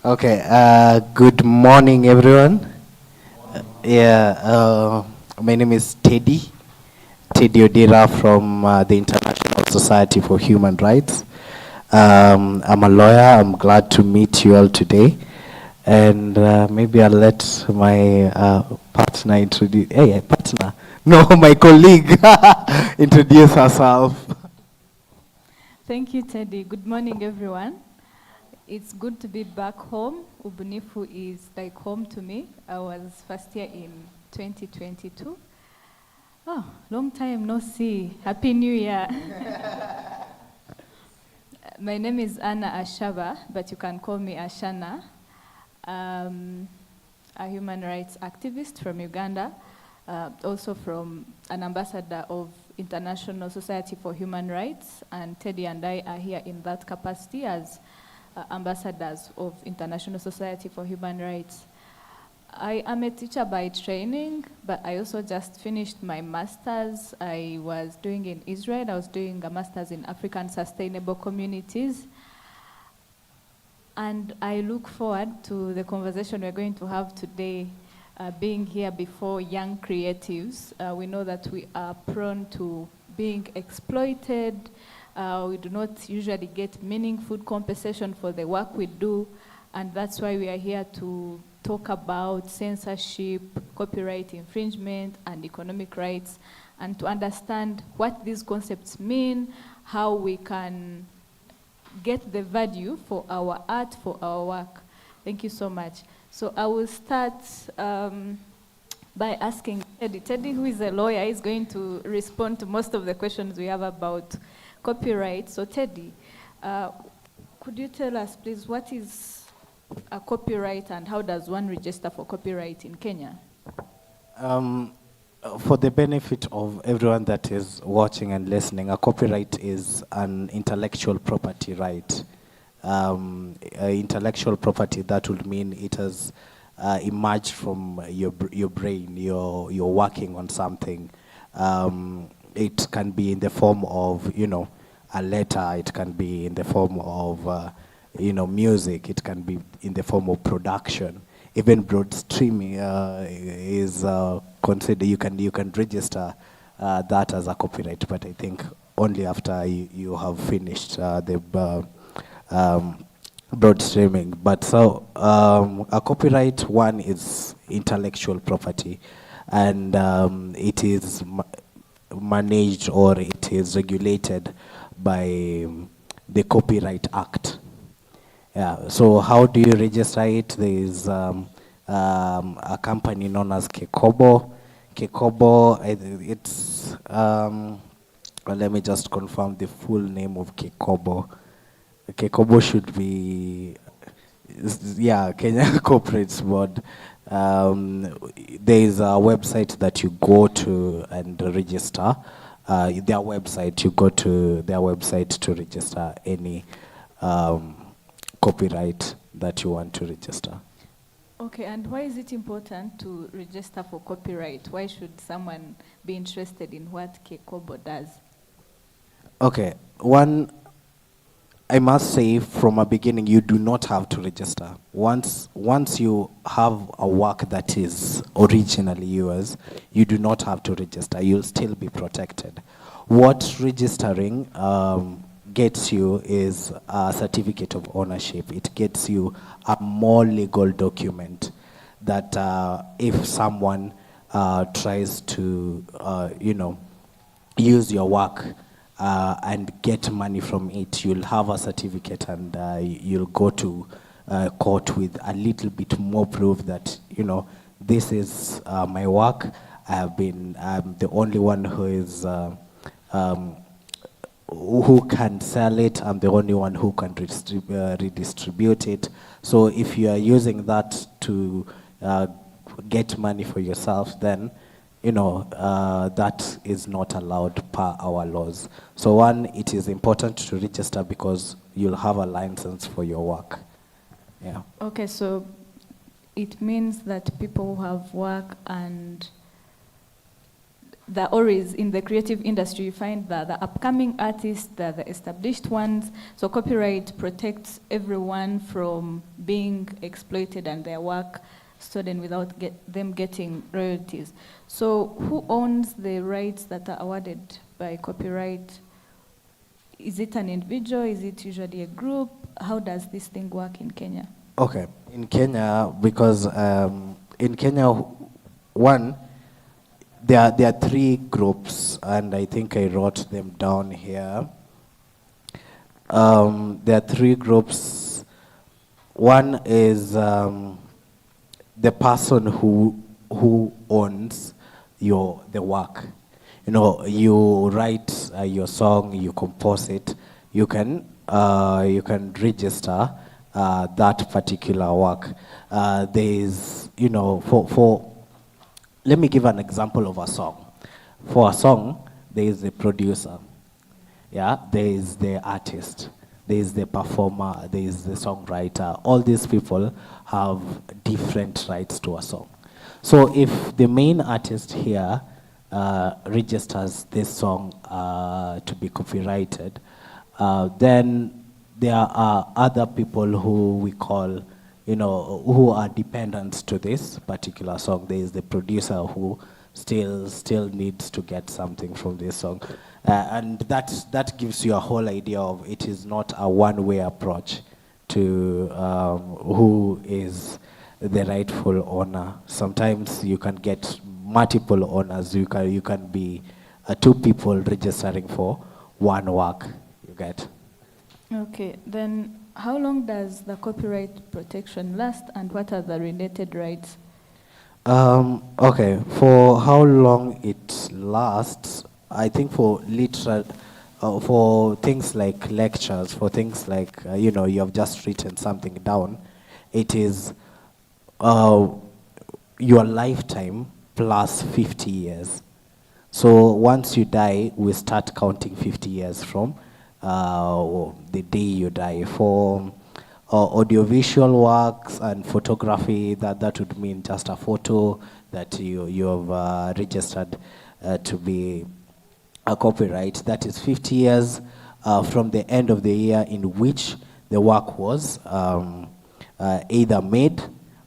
Okay, good morning, everyone. My name is Teddy Odira from the International Society for Human Rights. I'm a lawyer. I'm glad to meet you all today. And maybe I'll let my partner introduce, partner, no, my colleague introduce herself. Thank you, Teddy. Good morning, everyone. It's good to be back home. Ubunifu is like home to me. I was first year in 2022. Oh, long time no see. Happy New Year. My name is Anna Ashava, but you can call me Ashana. A human rights activist from Uganda, also from an ambassador of International Society for Human Rights, and Teddy and I are here in that capacity as ambassadors of International Society for Human Rights. I am a teacher by training, but I also just finished my master's. I was doing in Israel. I was doing a master's in African Sustainable Communities. And I look forward to the conversation we're going to have today, being here before young creatives. We know that we are prone to being exploited. We do not usually get meaningful compensation for the work we do, and that's why we are here to talk about censorship, copyright infringement, and economic rights, and to understand what these concepts mean, how we can get the value for our art, for our work. Thank you so much. So I will start by asking Teddy. Teddy, who is a lawyer, is going to respond to most of the questions we have about copyright. So Teddy, could you tell us, please, what is a copyright and how does one register for copyright in Kenya? For the benefit of everyone that is watching and listening, a copyright is an intellectual property right. Intellectual property, that would mean it has emerged from your brain. You're working on something. It can be in the form of, a letter. It can be in the form of, music. It can be in the form of production. Even broad streaming is considered. You can register that as a copyright, but I think only after you have finished the broad streaming. But so a copyright one is intellectual property, and it is managed or it is regulated by the Copyright Act. Yeah. So how do you register it? There is a company known as Kekobo. Kekobo, it's well, let me just confirm the full name of Kekobo. Kekobo should be, Kenya Corporates Board. There is a website that you go to and register. Their website, you go to their website to register any copyright that you want to register. Okay, and why is it important to register for copyright? Why should someone be interested in what Kekobo does? Okay, one, I must say from a beginning, you do not have to register. Once you have a work that is originally yours, you do not have to register. You'll still be protected. What registering gets you is a certificate of ownership. It gets you a more legal document that if someone tries to, use your work and get money from it, you'll have a certificate, and you'll go to court with a little bit more proof that, this is my work. I'm the only one who is who can sell it. I'm the only one who can redistribute it. So if you are using that to get money for yourself, then that is not allowed per our laws. So one, it is important to register because you'll have a license for your work. Yeah. Okay, so it means that people who have work and or is in the creative industry, you find that the upcoming artists, the established ones, so copyright protects everyone from being exploited and their work stolen without them getting royalties. So who owns the rights that are awarded by copyright? Is it an individual? Is it usually a group? How does this thing work in Kenya? Okay, in Kenya, because in Kenya, one, there are three groups, and I think I wrote them down here. There are three groups. One is the person who owns the work. You know, you write your song, you compose it, you can register that particular work. There is, you know, let me give an example of a song. For a song, there is the producer, yeah, there is the artist, there is the performer, there is the songwriter. All these people have different rights to a song. So if the main artist here registers this song to be copyrighted, then there are other people who we call, you know, who are dependent to this particular song. There is the producer who still needs to get something from this song. And that gives you a whole idea of it is not a one-way approach to who is the rightful owner. Sometimes you can get multiple owners. You can be two people registering for one work, you get. Okay, then how long does the copyright protection last, and what are the related rights? Okay, for how long it lasts, I think for things like lectures, for things like, you know, you have just written something down, it is your lifetime plus 50 years. So once you die, we start counting 50 years from the day you die. For audiovisual works and photography, that would mean just a photo that you have registered to be a copyright. That is 50 years from the end of the year in which the work was either made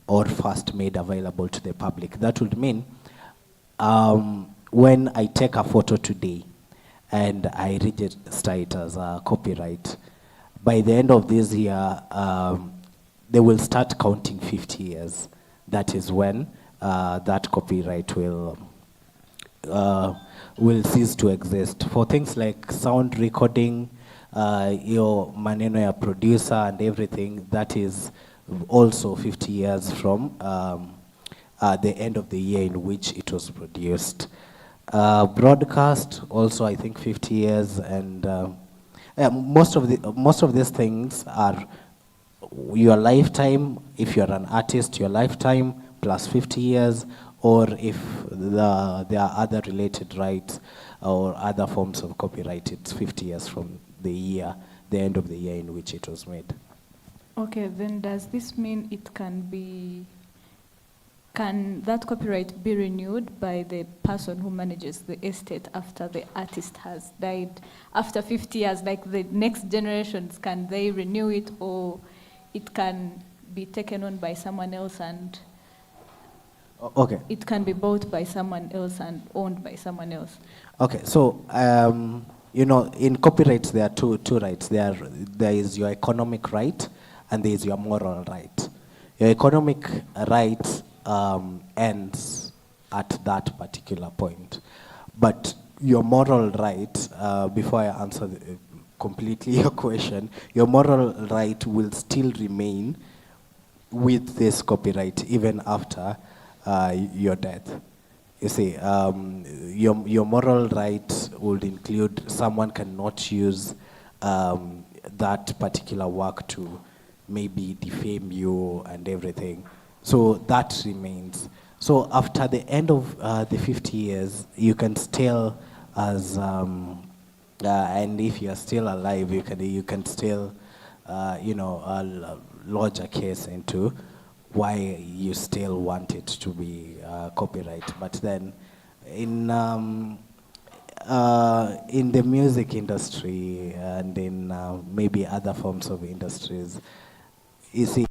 or first made available to the public. That would mean when I take a photo today and I register it as a copyright, by the end of this year, they will start counting 50 years. That is when that copyright will cease to exist. For things like sound recording, your maneno ya producer and everything, that is also 50 years from the end of the year in which it was produced. Broadcast, also I think 50 years, and most of these things are your lifetime. If you're an artist, your lifetime plus 50 years, or if there are other related rights or other forms of copyright, it's 50 years from the end of the year in which it was made. Okay, then does this mean can that copyright be renewed by the person who manages the estate after the artist has died? After 50 years, like the next generations, can they renew it, or it can be taken on by someone else and okay, it can be bought by someone else and owned by someone else? Okay, so you know, in copyright there are two rights. There is your economic right and there is your moral right. Your economic right ends at that particular point, but your moral right, before I answer completely your question, your moral right will still remain with this copyright even after your death. You see, your moral right would include someone cannot use that particular work to maybe defame you and everything. So that remains. So after the end of the 50 years, you can still, as and if you're still alive, you can still, lodge a case into why you still want it to be copyright. But then in the music industry and in maybe other forms of industries, you see,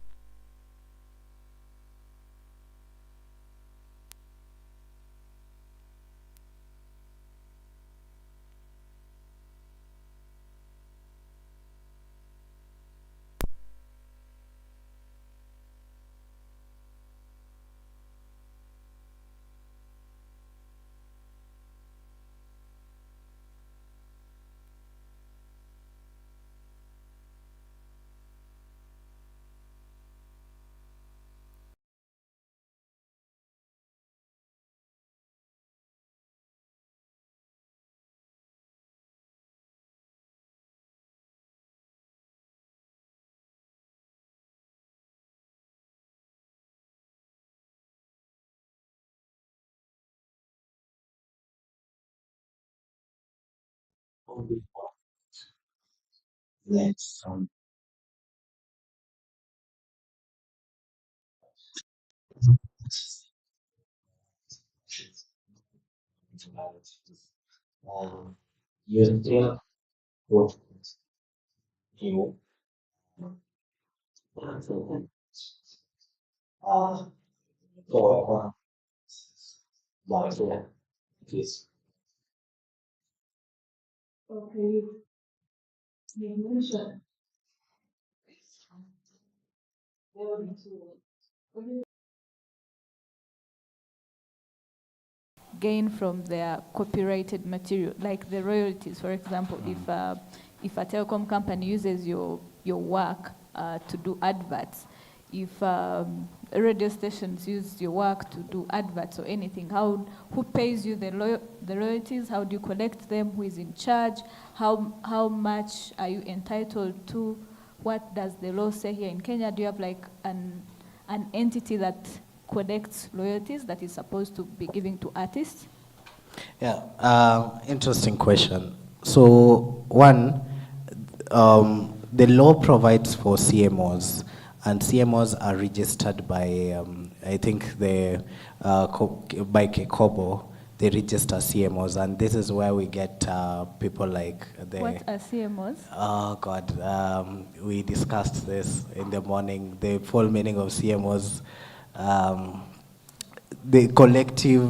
gain from their copyrighted material, like the royalties, for example. If a telecom company uses your work to do adverts, if radio stations use your work to do adverts or anything, who pays you the royalties? How do you collect them? Who is in charge? How much are you entitled to? What does the law say here in Kenya? Do you have like an entity that collects royalties that is supposed to be given to artists? Yeah, interesting question. So one, the law provides for CMOs, and CMOs are registered by, I think, by Kekobo. They register CMOs, and this is where we get people like the... What are CMOs? Oh, God. We discussed this in the morning. The full meaning of CMOs, the collective,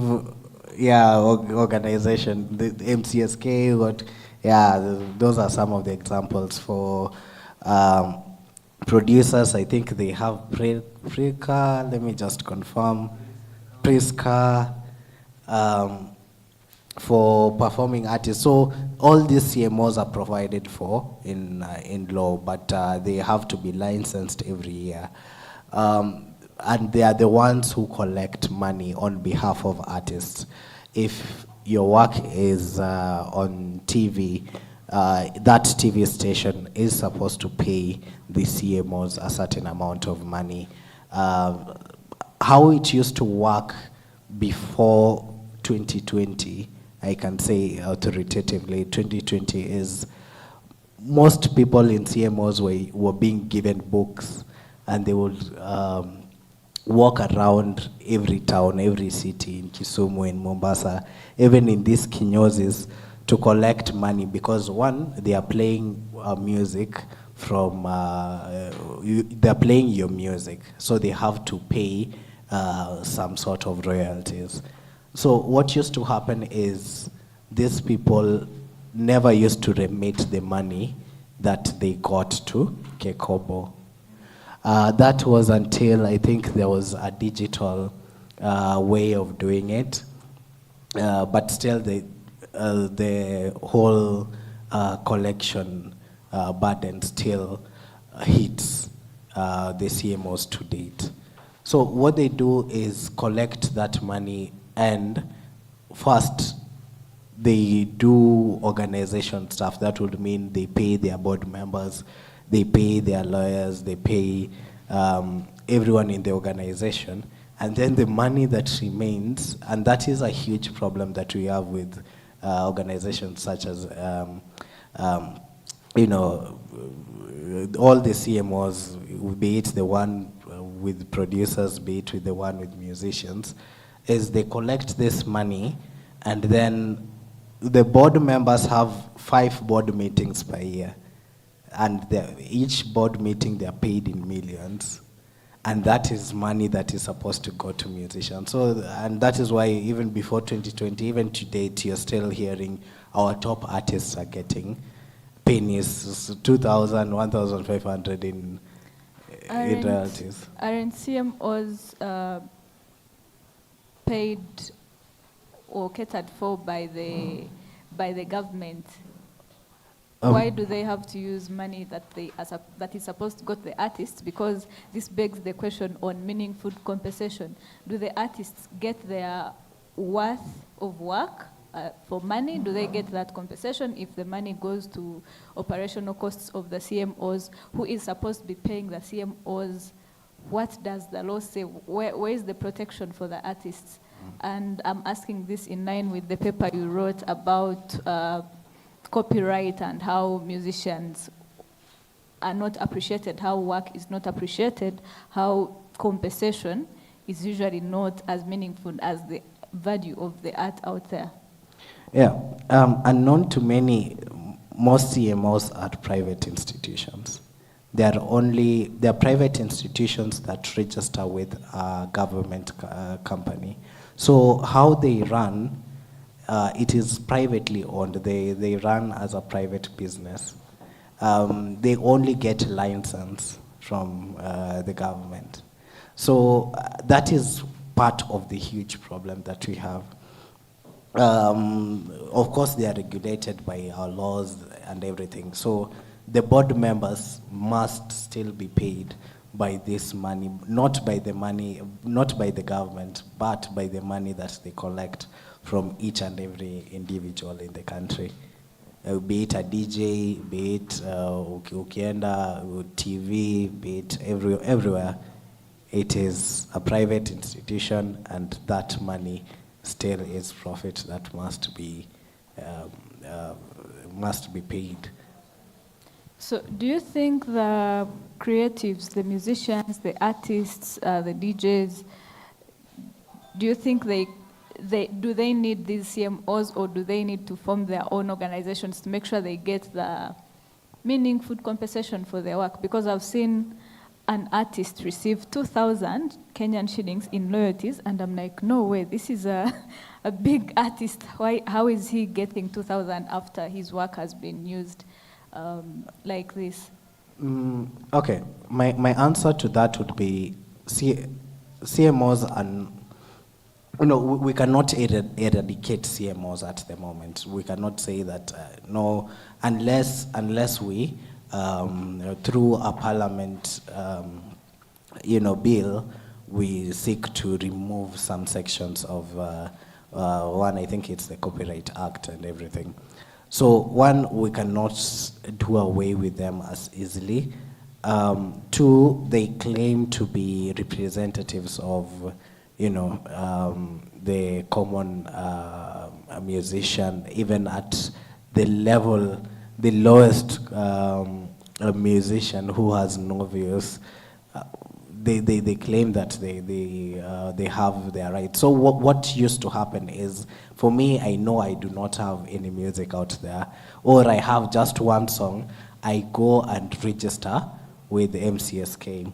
organization, the MCSK, those are some of the examples for producers. I think they have Priska, let me just confirm, Priska, for performing artists. So all these CMOs are provided for in law, but they have to be licensed every year. And they are the ones who collect money on behalf of artists. If your work is on TV, that TV station is supposed to pay the CMOs a certain amount of money. How it used to work before 2020, I can say authoritatively, 2020 is most people in CMOs were being given books, and they would walk around every town, every city, in Kisumu, in Mombasa, even in these kinyozis, to collect money, because one, they are playing music from, they're playing your music, so they have to pay some sort of royalties. So what used to happen is these people never used to remit the money that they got to Kekobo. That was until I think there was a digital way of doing it, but still the whole collection burden still hits the CMOs to date. So what they do is collect that money, and first they do organization stuff. That would mean they pay their board members, they pay their lawyers, they pay everyone in the organization, and then the money that remains, and that is a huge problem that we have with organizations such as, you know, all the CMOs, be it the one with producers, be it with the one with musicians, is they collect this money, And then the board members have 5 board meetings per year. And each board meeting, they're paid in millions. And that is money that is supposed to go to musicians. So, and that is why even before 2020, even to date, you're still hearing our top artists are getting pennies, 2,000, 1,500 in royalties. Aren't CMOs paid or catered for by the government? Why do they have to use money that that is supposed to go to the artists? Because this begs the question on meaningful compensation. Do the artists get their worth of work for money? Do they get that compensation if the money goes to operational costs of the CMOs? Who is supposed to be paying the CMOs? What does the law say? Where is the protection for the artists? And I'm asking this in line with the paper you wrote about copyright and how musicians are not appreciated, how work is not appreciated, how compensation is usually not as meaningful as the value of the art out there. Yeah, unknown to many, most CMOs are private institutions. They are private institutions that register with a government company. So how they run, it is privately owned. They run as a private business. They only get license from the government. So that is part of the huge problem that we have. Of course, they are regulated by our laws and everything. So the board members must still be paid by this money, not by the government, but by the money that they collect from each and every individual in the country. Be it a DJ, be it ukienda, TV, be it everywhere. It is a private institution, and that money still is profit that must be paid. So do you think the creatives, the musicians, the artists, the DJs, do you think do they need these CMOs, or do they need to form their own organizations to make sure they get the meaningful compensation for their work? Because I've seen an artist receive 2,000 Kenyan shillings in royalties, and I'm like, no way, this is a big artist. How is he getting 2,000 after his work has been used like this? Okay, my answer to that would be CMOs are, we cannot eradicate CMOs at the moment. We cannot say that no, unless we through a parliament bill, we seek to remove some sections of one, I think it's the Copyright Act and everything. So one, we cannot do away with them as easily. Two, they claim to be representatives of the common musician, even at the level, the lowest musician who has no views. They claim that they have their rights. So what used to happen is, for me, I know I do not have any music out there, or I have just one song. I go and register with the MCSK,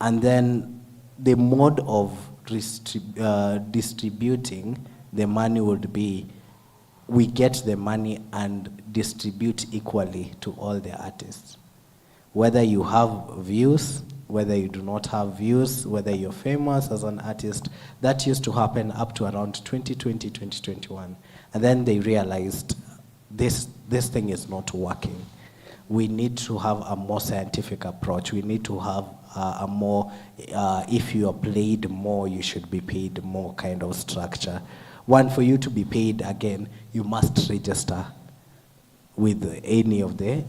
and then the mode of distributing the money would be, we get the money and distribute equally to all the artists. Whether you have views, whether you do not have views, whether you're famous as an artist. That used to happen up to around 2020, 2021. And then they realized this thing is not working. We need to have a more scientific approach. We need to have a more, if you are played more, you should be paid more kind of structure. One, for you to be paid again, you must register with any of the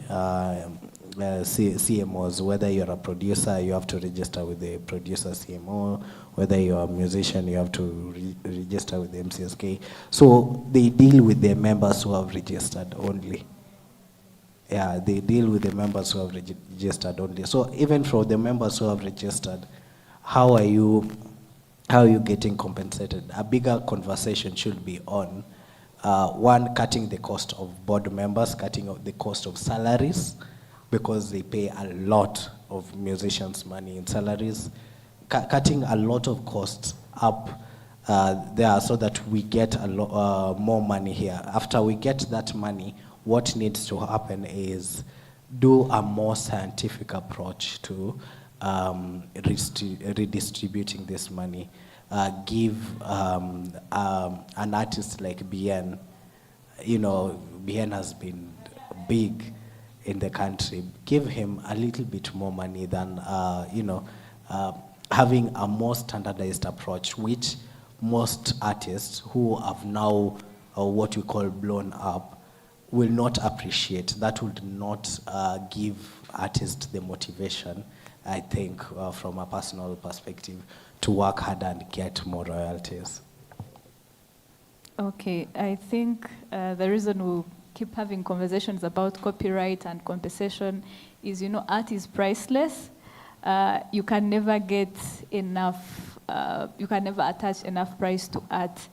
CMOs. Whether you're a producer, you have to register with the producer CMO. Whether you're a musician, you have to register with the MCSK. So they deal with the members who have registered only. Yeah, they deal with the members who have registered only. So even for the members who have registered, how are you getting compensated? A bigger conversation should be on One, cutting the cost of board members, cutting the cost of salaries, because they pay a lot of musicians' money in salaries, cutting a lot of costs up there so that we get more money here. After we get that money, what needs to happen is do a more scientific approach to redistributing this money. Give an artist like Bien, you know, Bien has been big in the country. Give him a little bit more money than, having a more standardized approach, which most artists who have now what we call blown up will not appreciate. That would not give artists the motivation, I think, from a personal perspective, to work hard and get more royalties. Okay, I think the reason we keep having conversations about copyright and compensation is, art is priceless. You can never get enough, you can never attach enough price to art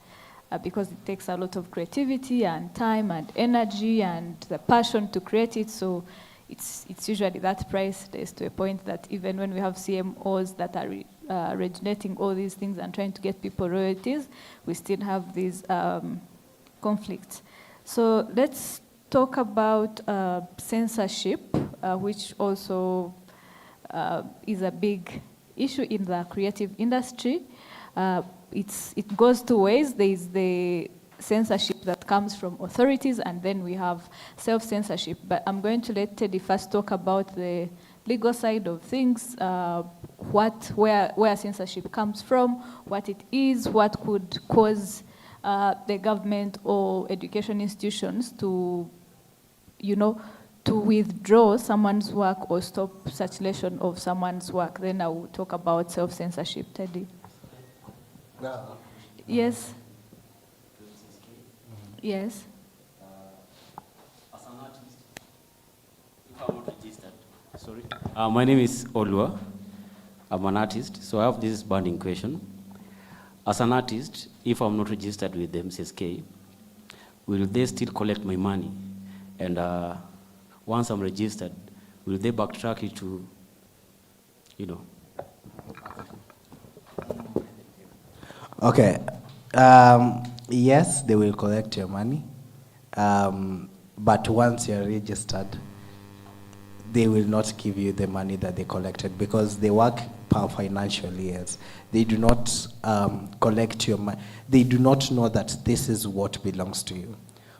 because it takes a lot of creativity and time and energy and the passion to create it. So it's usually that price is to a point that even when we have CMOs that are originating all these things and trying to get people royalties, we still have these conflicts. So let's talk about censorship, which also is a big issue in the creative industry. It goes two ways. There is the censorship that comes from authorities, and then we have self-censorship. But I'm going to let Teddy first talk about the legal side of things, where censorship comes from, what it is, what could cause the government or education institutions to, to withdraw someone's work or stop circulation of someone's work. Then I will talk about self-censorship. Teddy. Yes. Yes. As an artist, if I'm not registered, sorry. My name is Olua. I'm an artist, so I have this burning question. As an artist, if I'm not registered with the MCSK, will they still collect my money? And once I'm registered, will they backtrack it to, Okay. Yes, they will collect your money. But once you're registered, they will not give you the money that they collected because they work per financial years. They do not collect your money. They do not know that this is what belongs to you.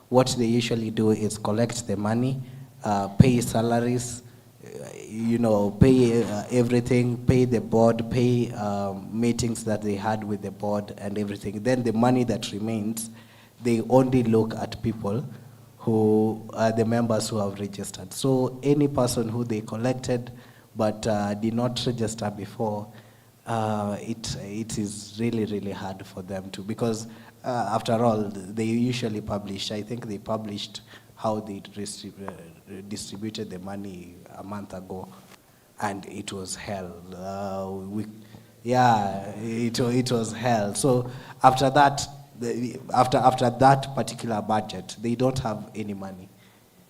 What they usually do is collect the money, pay salaries, pay everything, pay the board, pay meetings that they had with the board and everything. Then the money that remains, they only look at people who are the members who have registered. So any person who they collected but did not register before, it is really, really hard for them to, because after all, they usually publish, I think they published how they distributed the money a month ago, and it was hell. It was hell. So after that, after that particular budget, they don't have any money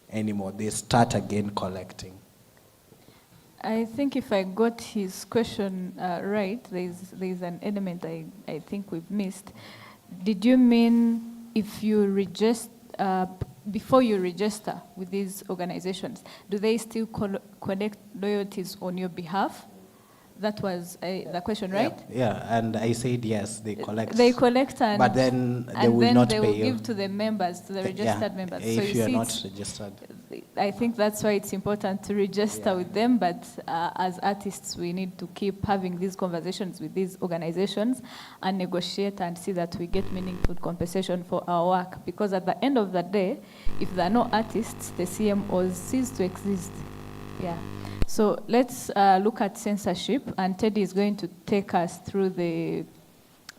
anymore. They start again collecting. I think if I got his question right, there's an element I think we've missed. Did you mean if you register, before you register with these organizations, do they still collect royalties on your behalf? That was the question, right? Yeah, and I said yes, they collect. They collect, but then they will then not they pay will you. give to the members, to the registered members. If so you are not registered. I think that's why it's important to register with them, but as artists, we need to keep having these conversations with these organizations and negotiate and see that we get meaningful compensation for our work. Because at the end of the day, if there are no artists, the CMOs cease to exist. Yeah. So let's look at censorship, and Teddy is going to take us through the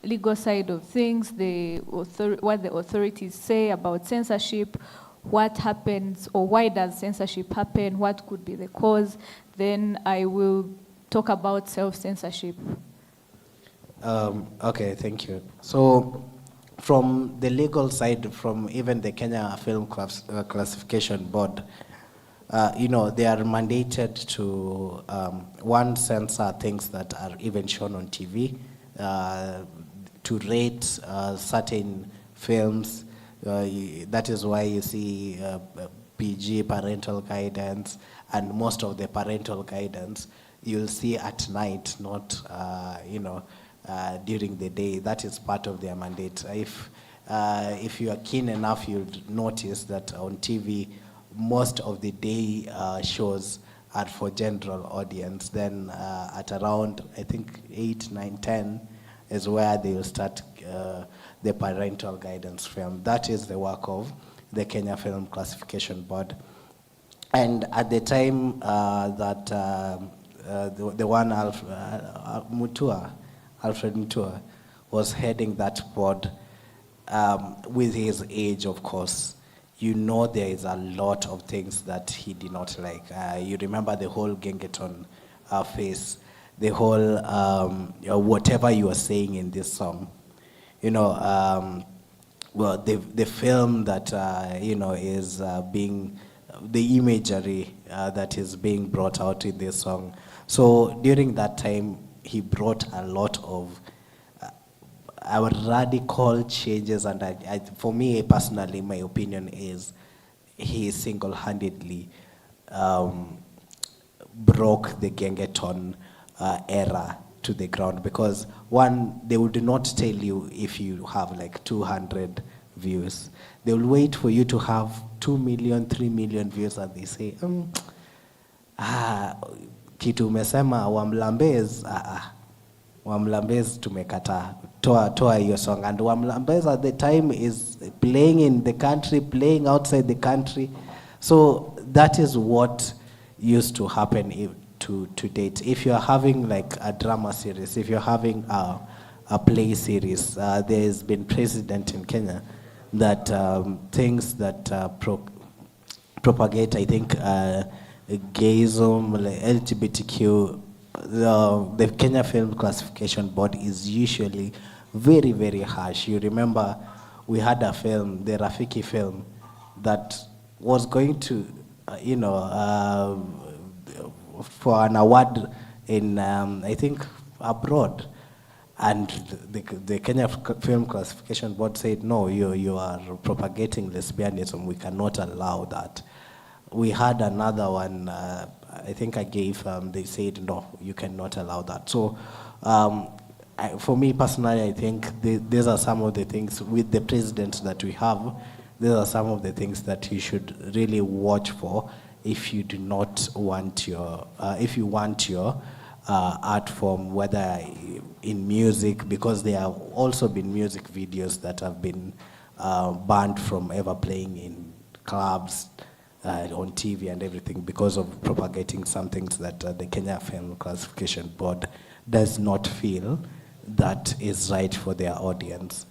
legal side of things, what the authorities say about censorship, what happens, or why does censorship happen, what could be the cause. Then I will talk about self-censorship. Okay, thank you. So from the legal side, from even the Kenya Film Classification Board, they are mandated to, one, censor things that are even shown on TV, to rate certain films. That is why you see PG, parental guidance, and most of the parental guidance you'll see at night, not during the day. That is part of their mandate. If you are keen enough, you'll notice that on TV, most of the day shows are for general audience. Then at around, I think, 8, 9, 10 is where they will start the parental guidance film. That is the work of the Kenya Film Classification Board. And at the time that the one Alfred Mutua was heading that board, with his age, of course, there is a lot of things that he did not like. You remember the whole Gengeton phase, the whole whatever you are saying in this song. Well, the film that is being, the imagery that is being brought out in this song. So during that time, he brought a lot of our radical changes, and for me personally, my opinion is he single-handedly broke the Gengeton era to the ground, because one, they would not tell you if you have like 200 views. They will wait for you to have 2 million, 3 million views, and they say, kitu umesema Wamlambez, Wamlambez tumekata, toa hiyo song. And Wamlambez at the time is playing in the country, playing outside the country. So that is what used to happen to date. If you're having like a drama series, if you're having a play series, there's been precedent in Kenya that things that propagate, I think, gayism, LGBTQ, the Kenya Film Classification Board is usually very, very harsh. You remember we had a film, the Rafiki film, that was going to, for an award in, I think, abroad. And the Kenya Film Classification Board said, no, you are propagating lesbianism. We cannot allow that. We had another one, I think I gave, they said, no, you cannot allow that. So for me personally, I think these are some of the things with the president that we have. These are some of the things that you should really watch for if you do not want if you want your art form, whether in music, because there have also been music videos that have been banned from ever playing in clubs, on TV and everything, because of propagating some things that the Kenya Film Classification Board does not feel that is right for their audience.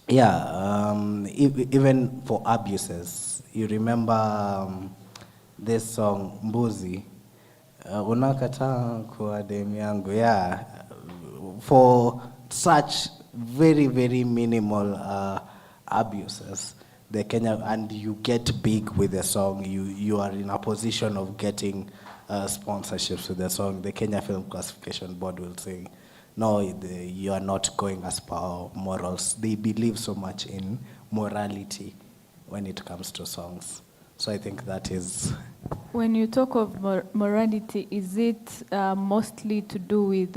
Yeah, even for abuses. You remember this song, Mbuzi, unakataa kuwa demu yangu. Yeah, for such very, very minimal abuses, the Kenya, and you get big with the song, you are in a position of getting sponsorships with the song, the Kenya Film Classification Board will say, no, you are not going as per our morals. They believe so much in morality when it comes to songs. So I think that is... When you talk of morality, is it mostly to do with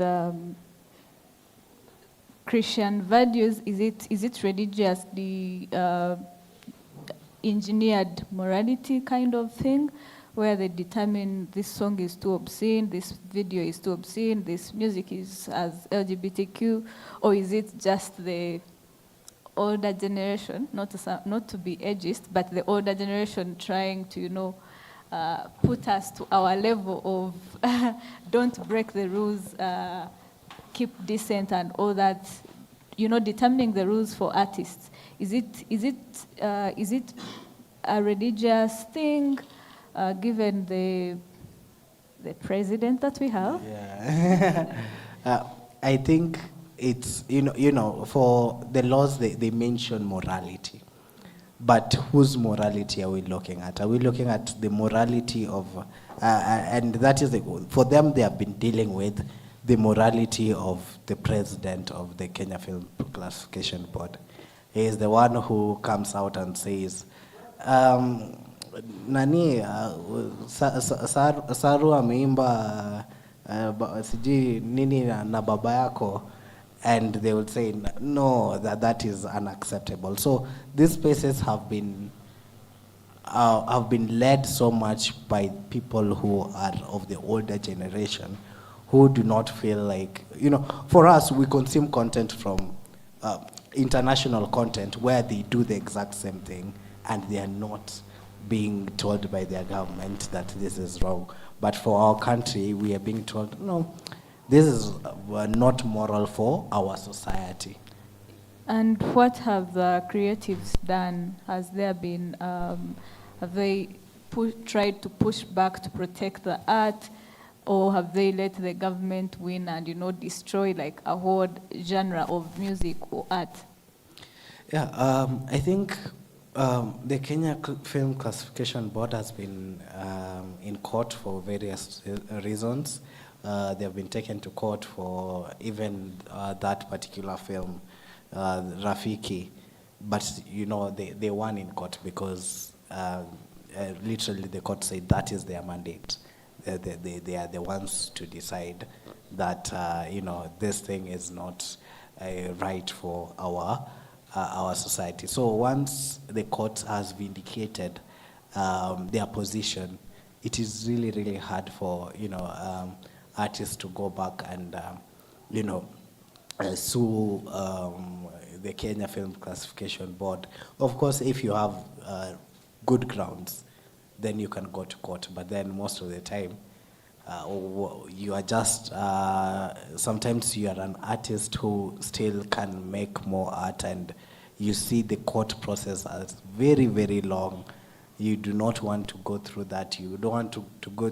Christian values? Is it religiously engineered morality kind of thing, where they determine this song is too obscene, this video is too obscene, this music is as LGBTQ, or is it just the older generation, not to be ageist, but the older generation trying to, put us to our level of don't break the rules, keep decent and all that, determining the rules for artists? Is it a religious thing, given the president that we have? Yeah. I think it's, for the laws, they mention morality. But whose morality are we looking at? Are we looking at the morality of, and that is, for them, they have been dealing with the morality of the president of the Kenya Film Classification Board. He is the one who comes out and says, nani, Saru ameimba sijui nini na baba yako, and they would say, no, that is unacceptable. So these spaces have been led so much by people who are of the older generation, who do not feel like, for us, we consume content from international content where they do the exact same thing, and they are not being told by their government that this is wrong. But for our country, we are being told, no, this is not moral for our society. And what have the creatives done? Has there been, have they tried to push back to protect the art, or have they let the government win and, destroy like a whole genre of music or art? Yeah, I think the Kenya Film Classification Board has been in court for various reasons. They have been taken to court for even that particular film, Rafiki. But, they won in court because literally the court said that is their mandate. They are the ones to decide that, this thing is not right for our society. So once the court has vindicated their position, it is really, really hard for, artists to go back and, sue the Kenya Film Classification Board. Of course, if you have good grounds, then you can go to court. But then most of the time, you are just, sometimes you are an artist who still can make more art, and you see the court process as very, very long. You do not want to go through that. You don't want to go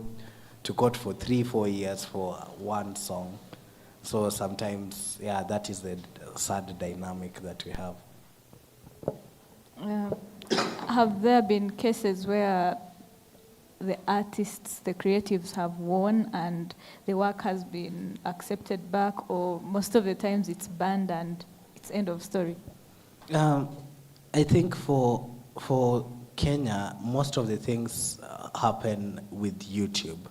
to court for 3-4 years for one song. So sometimes, that is the sad dynamic that we have. Have there been cases where the artists, the creatives have won and the work has been accepted back, or most of the times it's banned and it's end of story? I think for Kenya, most of the things happen with YouTube.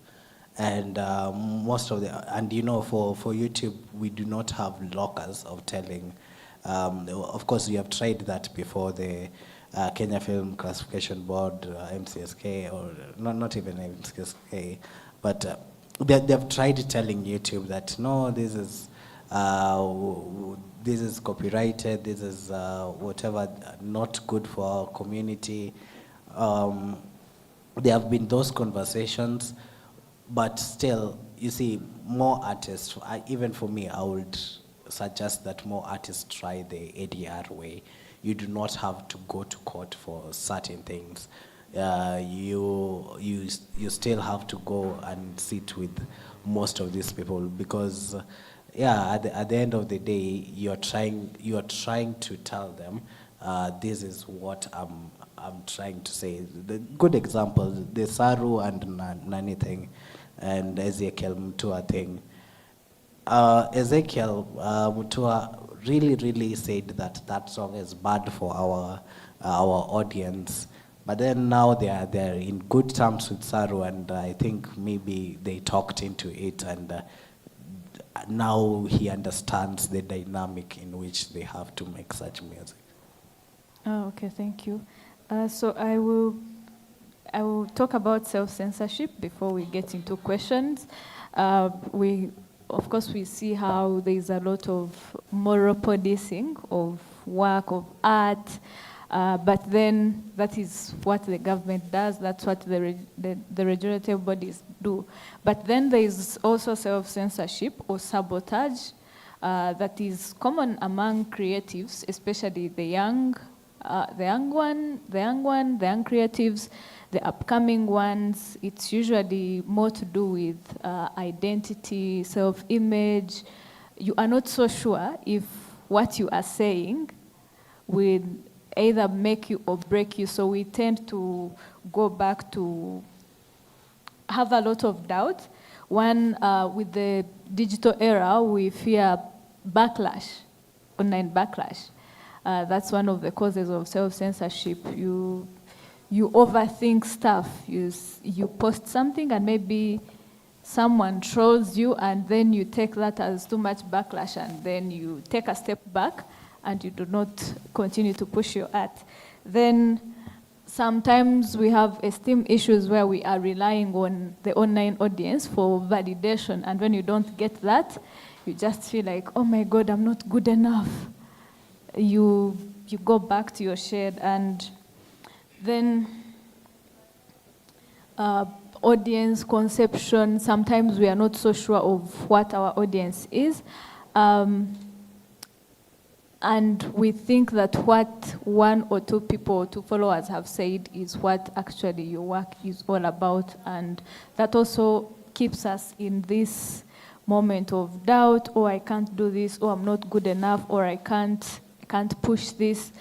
And most of for YouTube, we do not have lockers of telling. Of course, we have tried that before, the Kenya Film Classification Board, MCSK, or not even MCSK, but they've tried telling YouTube that, no, this is copyrighted, this is whatever, not good for our community. There have been those conversations, but still, you see, more artists, even for me, I would suggest that more artists try the ADR way. You do not have to go to court for certain things. You still have to go and sit with most of these people, because at the end of the day, you are trying to tell them, this is what I'm trying to say. The good example, the Saru and Nani thing, and Ezekiel Mutua thing. Ezekiel Mutua really said that song is bad for our audience. But then now they're in good terms with Saru, and I think maybe they talked into it, and now he understands the dynamic in which they have to make such music. Oh, okay, thank you. So I will talk about self-censorship before we get into questions. Of course, we see how there is a lot of moral policing of work, of art, but then that is what the government does, that's what the regulative bodies do. But then there is also self-censorship or sabotage that is common among creatives, especially the young creatives, the upcoming ones. It's usually more to do with identity, self-image, you are not so sure if what you are saying will either make you or break you. So we tend to go back to have a lot of doubt. One, with the digital era, we fear backlash, online backlash. That's one of the causes of self-censorship. You overthink stuff. You post something and maybe someone trolls you, and then you take that as too much backlash, and then you take a step back and you do not continue to push your art. Then sometimes we have esteem issues where we are relying on the online audience for validation, and when you don't get that, you just feel like, oh my God, I'm not good enough. You go back to your shed, and then audience conception, sometimes we are not so sure of what our audience is. And we think that what one or two people or two followers have said is what actually your work is all about. And that also keeps us in this moment of doubt, oh, I can't do this, oh, I'm not good enough, or I can't push this,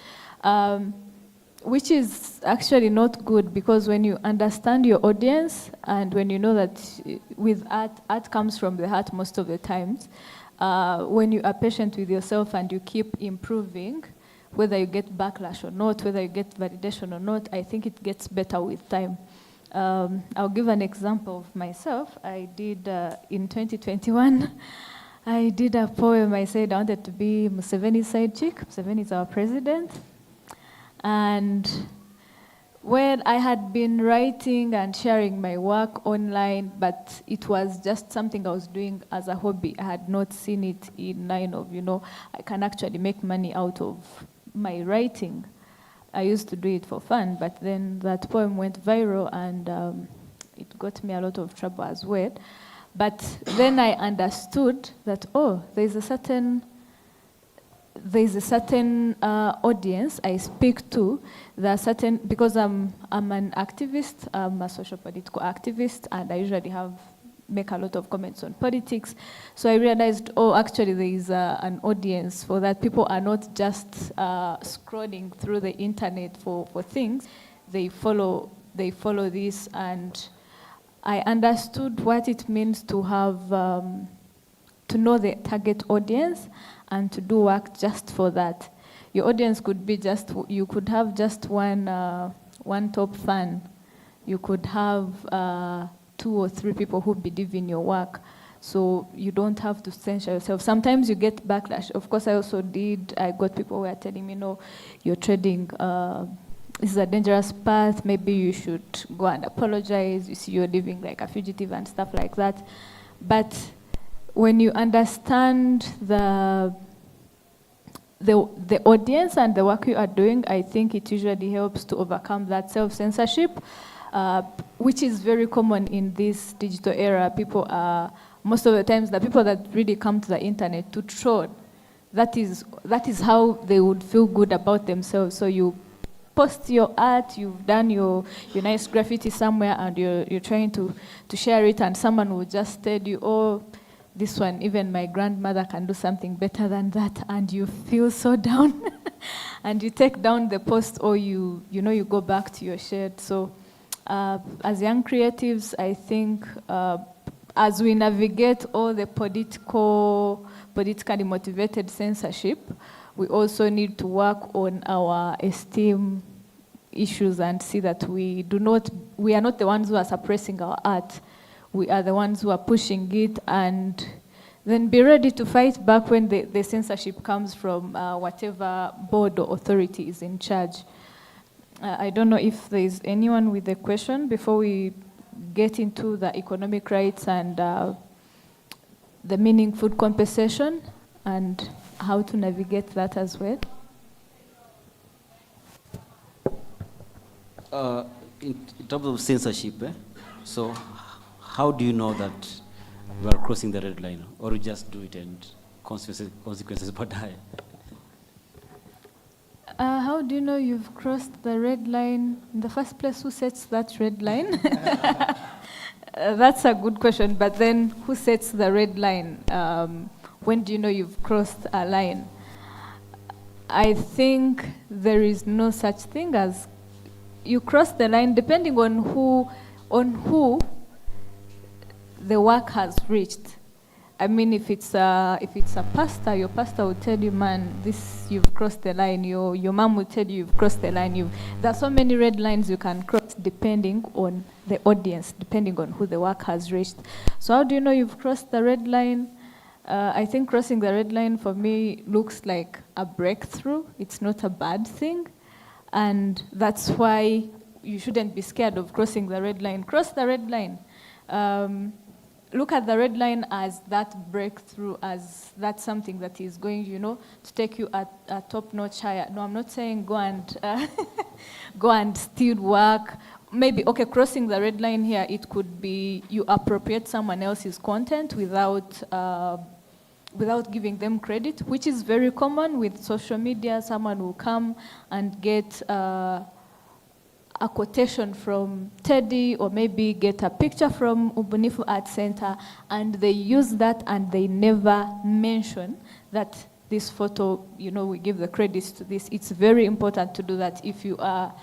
which is actually not good, because when you understand your audience and when you know that with art comes from the heart most of the times, when you are patient with yourself and you keep improving, whether you get backlash or not, whether you get validation or not, I think it gets better with time. I'll give an example of myself. I did, in 2021, I did a poem. I said I wanted to be Museveni's side chick. Museveni is our president. And when I had been writing and sharing my work online, but it was just something I was doing as a hobby. I had not seen it in line of, I can actually make money out of my writing. I used to do it for fun, but then that poem went viral, and it got me a lot of trouble as well. But then I understood that, oh, there's a certain audience I speak to. There are certain, because I'm an activist, I'm a social political activist, and I usually make a lot of comments on politics. So I realized, oh, actually there is an audience for that. People are not just scrolling through the internet for things. They follow this, and I understood what it means to have, to know the target audience and to do work just for that. Your audience could be you could have just one top fan. You could have 2 or 3 people who believe in your work. So you don't have to censor yourself. Sometimes you get backlash. Of course, I got people who are telling me, no, you're trading, this is a dangerous path, maybe you should go and apologize, you see you're living like a fugitive and stuff like that. But when you understand the audience and the work you are doing, I think it usually helps to overcome that self-censorship, which is very common in this digital era. People are, most of the times, the people that really come to the internet to troll, that is how they would feel good about themselves. So you post your art, you've done your nice graffiti somewhere, and you're trying to share it, and someone will just tell you, oh, this one, even my grandmother can do something better than that, and you feel so down. And you take down the post, or you go back to your shed. So as young creatives, I think as we navigate all the politically motivated censorship, we also need to work on our esteem issues and see that we are not the ones who are suppressing our art. We are the ones who are pushing it, and then be ready to fight back when the censorship comes from whatever board or authority is in charge. I don't know if there is anyone with a question before we get into the economic rights and the meaningful compensation and how to navigate that as well. In terms of censorship, so how do you know that you are crossing the red line, or you just do it and consequences but die? How do you know you've crossed the red line? In the first place, who sets that red line? That's a good question, but then who sets the red line? when do you know you've crossed a line? I think there is no such thing as you cross the line depending on who the work has reached. I mean, if it's a pastor, your pastor will tell you, man, this, you've crossed the line. Your mom will tell you, you've crossed the line. There are so many red lines you can cross depending on the audience, depending on who the work has reached. So how do you know you've crossed the red line? I think crossing the red line for me looks like a breakthrough. It's not a bad thing. And that's why you shouldn't be scared of crossing the red line. Cross the red line. Look at the red line as that breakthrough, as that's something that is going, to take you a top-notch higher. No, I'm not saying go and go and steal work. Maybe, okay, crossing the red line here, it could be you appropriate someone else's content without giving them credit, which is very common with social media. Someone will come and get a quotation from Teddy, or maybe get a picture from Ubunifu Art Center, and they use that and they never mention that this photo, we give the credits to this. It's very important to do that. If you are,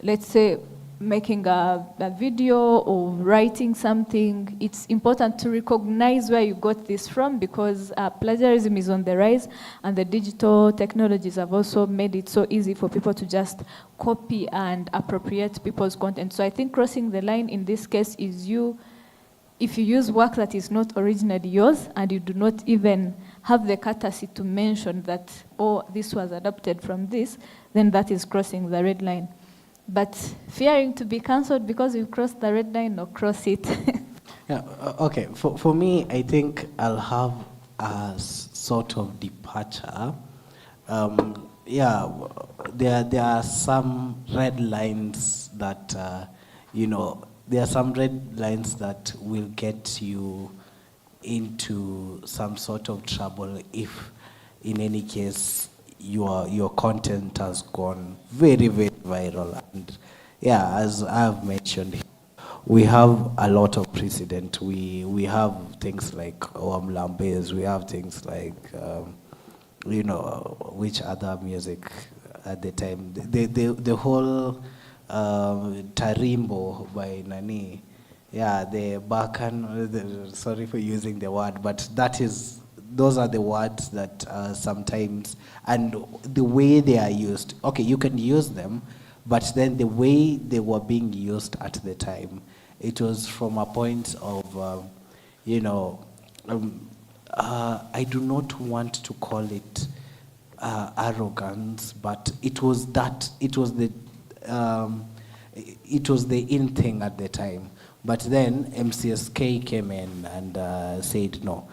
let's say, making a video or writing something, it's important to recognize where you got this from, because plagiarism is on the rise, and the digital technologies have also made it so easy for people to just copy and appropriate people's content. So I think crossing the line in this case is if you use work that is not originally yours and you do not even have the courtesy to mention that, oh, this was adopted from this, then that is crossing the red line. But fearing to be cancelled because you crossed the red line, or cross it. Yeah, okay. For me, I think I'll have a sort of departure. Yeah, there are some red lines that, there are some red lines that will get you into some sort of trouble if, in any case, your content has gone very, very viral. And yeah, as I've mentioned, we have a lot of precedent. We have things like Lambes, we have things like, which other music at the time. The whole Tarimbo by Nani. Yeah, the Bakan, sorry for using the word, but those are the words that sometimes, and the way they are used, okay, you can use them, but then the way they were being used at the time, it was from a point of, I do not want to call it arrogance, but it was the in thing at the time. But then MCSK came in and said, no,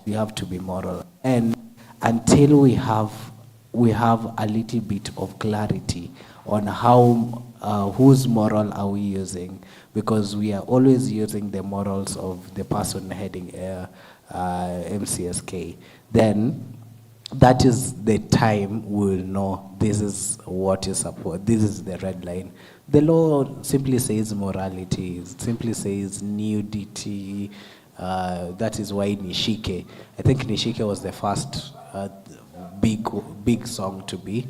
we have to be moral. And until we have a little bit of clarity on how, whose moral are we using, because we are always using the morals of the person heading MCSK, then that is the time we'll know this is what is support, this is the red line. The law simply says morality, it simply says nudity. That is why Nishike, I think Nishike was the first big song to be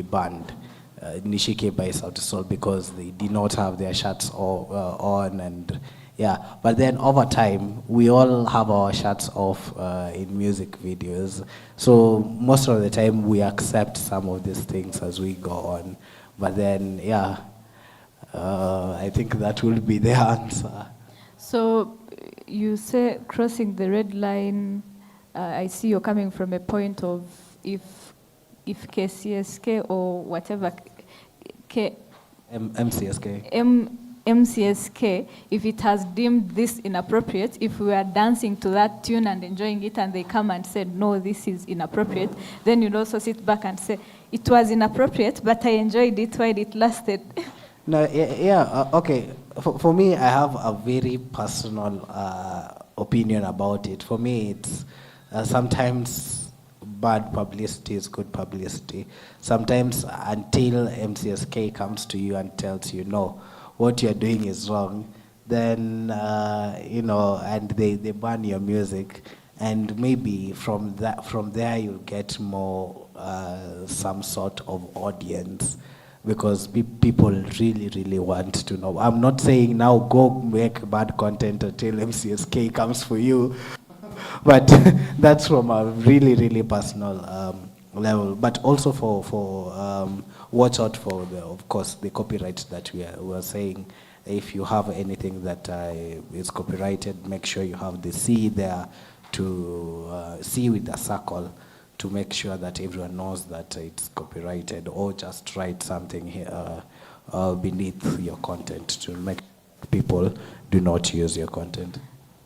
banned. Nishike by Sauti Sol, because they did not have their shirts on, and yeah. But then over time, we all have our shirts off in music videos. So most of the time, we accept some of these things as we go on. But then, yeah, I think that will be the answer. So you say crossing the red line. I see you're coming from a point of if KCSK or whatever MCSK, if it has deemed this inappropriate, if we are dancing to that tune and enjoying it, and they come and said, no, this is inappropriate, then you'd also sit back and say, it was inappropriate, but I enjoyed it while it lasted. No, okay. For me, I have a very personal opinion about it. For me, it's sometimes bad publicity is good publicity. Sometimes until MCSK comes to you and tells you, no, what you're doing is wrong, then, and they ban your music. and maybe from there you'll get more some sort of audience, because people really want to know. I'm not saying now go make bad content until MCSK comes for you, but that's from a really personal level. But also for watch out for of course the copyright that we are saying. If you have anything that is copyrighted, make sure you have the C there, to C with a circle, to make sure that everyone knows that it's copyrighted, or just write something here beneath your content to make people do not use your content.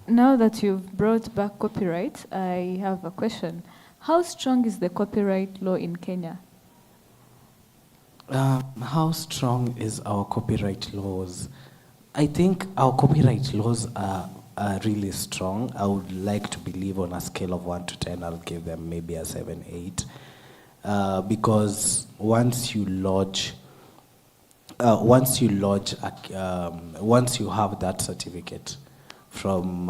Now that you've brought back copyright, I have a question. How strong is the copyright law in Kenya? How strong is our copyright laws? I think our copyright laws are really strong. I would like to believe on a scale of 1 to 10, I'll give them maybe a 7, 8. Because once you lodge, once you have that certificate from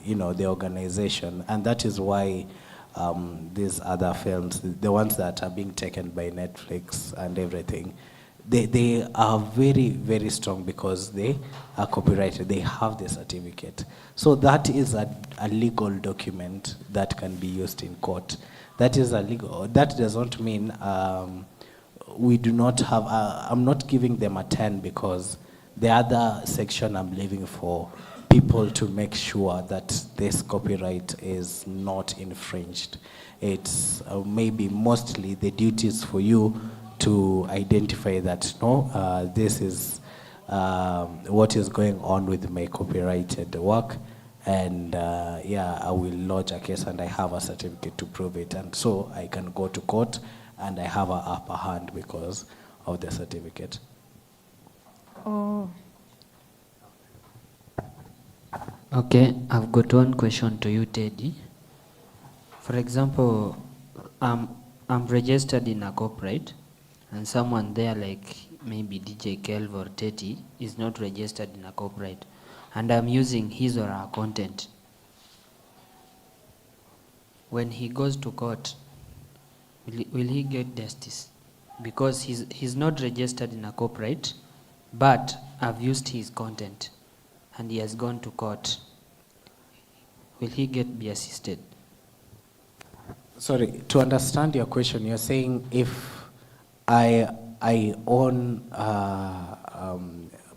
the organization, and that is why these other films, the ones that are being taken by Netflix and everything, they are very strong because they are copyrighted. They have the certificate. So that is a legal document that can be used in court. That is a legal. That doesn't mean we do not have. I'm not giving them a 10 because the other section I'm leaving for people to make sure that this copyright is not infringed. It's maybe mostly the duties for you to identify that, no, this is what is going on with my copyrighted work, and I will lodge a case and I have a certificate to prove it, and so I can go to court and I have an upper hand because of the certificate. Oh. Okay, I've got one question to you, Teddy. For example, I'm registered in a corporate, and someone there like maybe DJ Kel or Teddy is not registered in a corporate, and I'm using his or her content. When he goes to court, will he get justice? Because he's not registered in a corporate, but I've used his content, and he has gone to court. Will he be assisted? Sorry, to understand your question, you're saying if I own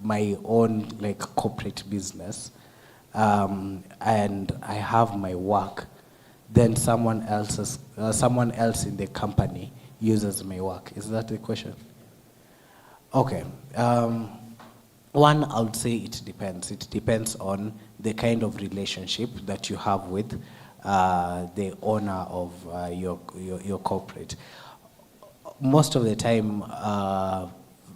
my own like corporate business, and I have my work, then someone else in the company uses my work. Is that the question? Okay. One, I would say it depends. It depends on the kind of relationship that you have with the owner of your corporate. Most of the time,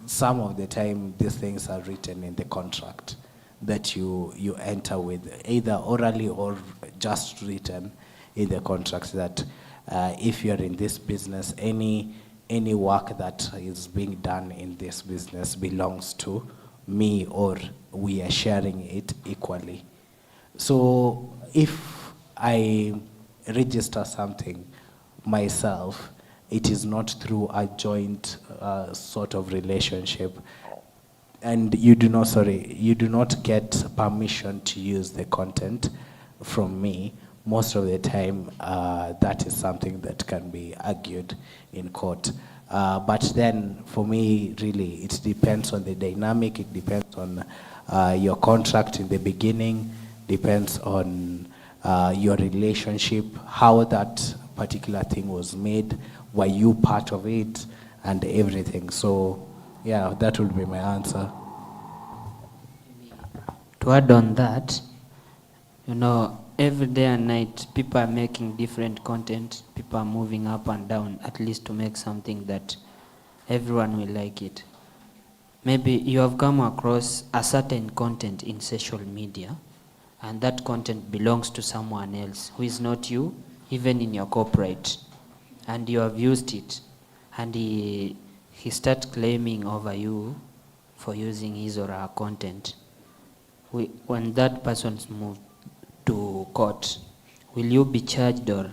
some of the time, these things are written in the contract that you enter with, either orally or just written in the contract that if you're in this business, any work that is being done in this business belongs to me, or we are sharing it equally. So if I register something myself, it is not through a joint sort of relationship, and you do not get permission to use the content from me. Most of the time, that is something that can be argued in court. But then, for me, really, it depends on the dynamic. It depends on your contract in the beginning. Depends on your relationship, how that particular thing was made. Were you part of it, and everything? So, yeah, that would be my answer. To add on that, every day and night, people are making different content. People are moving up and down, at least to make something that everyone will like it. Maybe you have come across a certain content in social media, and that content belongs to someone else who is not you, even in your corporate, and you have used it, and he starts claiming over you for using his or her content. When that person's moved to court, will you be charged, or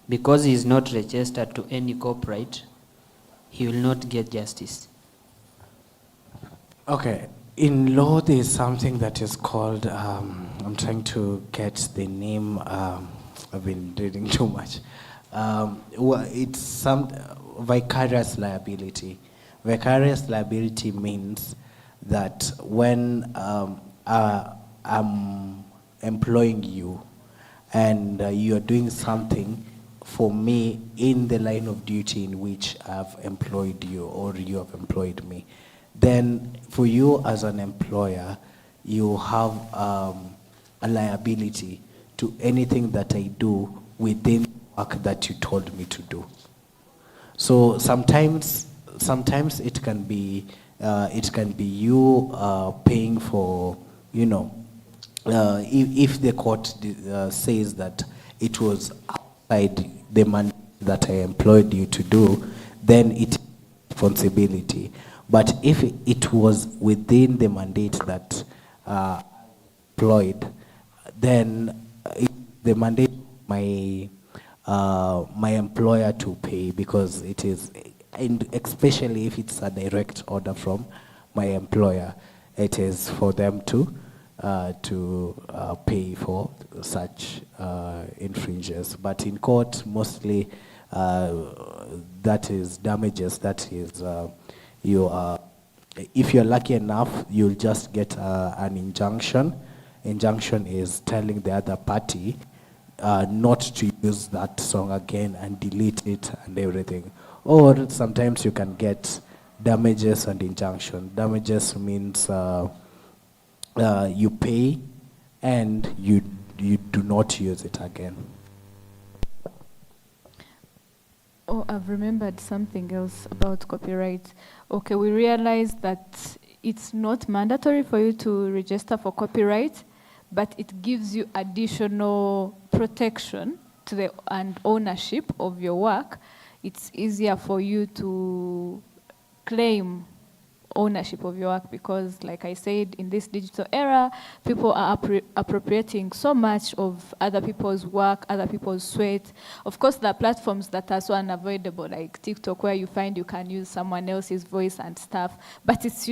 because he is not registered to any copyright, he will not get justice? Okay, in law there is something that is called, I'm trying to get the name, I've been reading too much. It's some vicarious liability. Vicarious liability means that when I'm employing you and you're doing something for me in the line of duty in which I've employed you or you have employed me, then for you as an employer, you have a liability to anything that I do within the work that you told me to do. So sometimes it can be you paying for, you know, if the court says that it was outside the mandate that I employed you to do, then it is responsibility. But if it was within the mandate that employed, then the mandate my employer to pay, because it is, and especially if it's a direct order from my employer, it is for them to pay for such infringers. But in court, mostly that is damages. That is if you're lucky enough, you'll just get an injunction. Injunction is telling the other party not to use that song again and delete it and everything. Or sometimes you can get damages and injunction. Damages means you pay and you do not use it again. Oh, I've remembered something else about copyright. Okay, we realized that it's not mandatory for you to register for copyright, but it gives you additional protection to the and ownership of your work. It's easier for you to claim ownership of your work because, like I said, in this digital era, people are appropriating so much of other people's work, other people's sweat. Of course, there are platforms that are so unavoidable, like TikTok, where you find you can use someone else's voice and stuff. But it's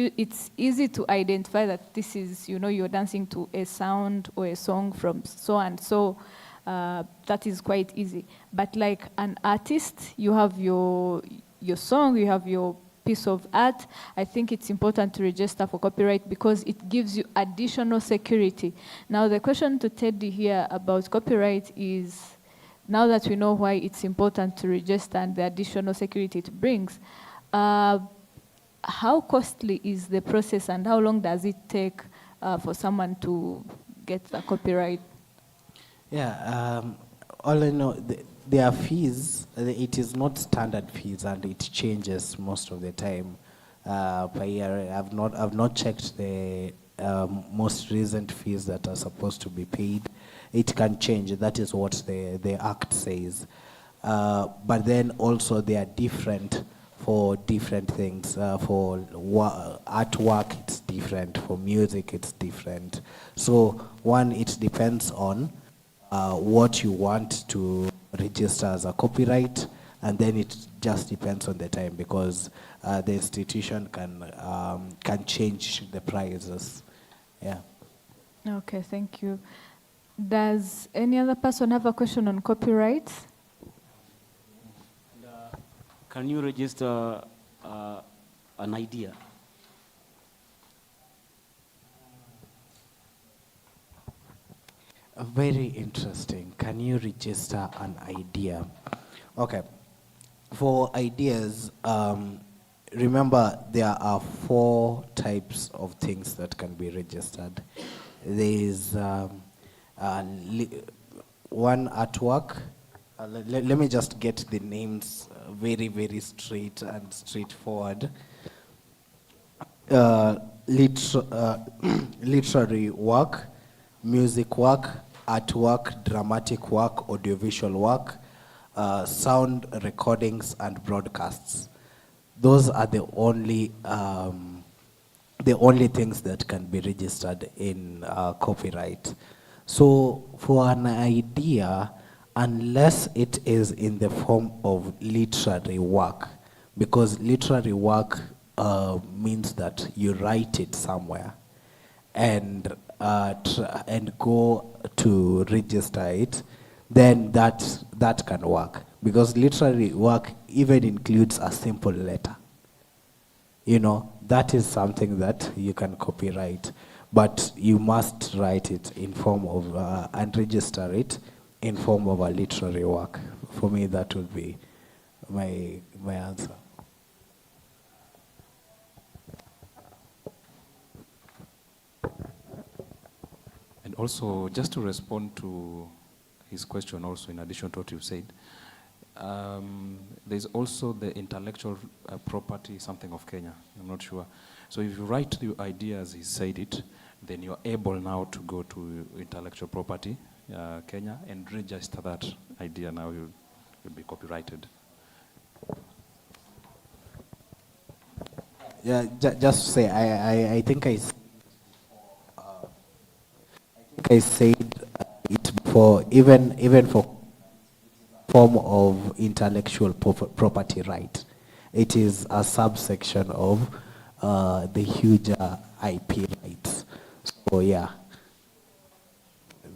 easy to identify that this is, you know, you're dancing to a sound or a song from so and so. That is quite easy. But like an artist, you have your song, you have your piece of art. I think it's important to register for copyright because it gives you additional security. Now the question to Teddy here about copyright is, now that we know why it's important to register and the additional security it brings, how costly is the process and how long does it take for someone to get the copyright? Yeah, all I know, there are fees. It is not standard fees, and it changes most of the time per year. I've not checked the most recent fees that are supposed to be paid. It can change. That is what the Act says. But then also they are different for different things. For artwork, it's different. For music, it's different. So one, it depends on what you want to register as a copyright, and then it just depends on the time because the institution can change the prices. Yeah. Okay, thank you. Does any other person have a question on copyright? Can you register an idea? Very interesting. Can you register an idea? Okay. For ideas, remember there are 4 types of things that can be registered. There is one artwork. Let me just get the names very, very straight and straightforward. Literary work, music work, artwork, dramatic work, audiovisual work, sound recordings and broadcasts. Those are the only things that can be registered in copyright. So for an idea, unless it is in the form of literary work, because literary work means that you write it somewhere and and go to register it, then that can work, because literary work even includes a simple letter. You know, that is something that you can copyright, but you must write it in form of and register it in form of a literary work. For me, that would be my answer. And also, just to respond to his question also, in addition to what you said, there's also the intellectual property, something of Kenya, I'm not sure. So if you write the idea as he said it, then you're able now to go to intellectual property, Kenya, and register that idea. Now you'll be copyrighted. Yeah, just to say, I think I said it before, even for form of intellectual property right. It is a subsection of the huge IP rights. So yeah,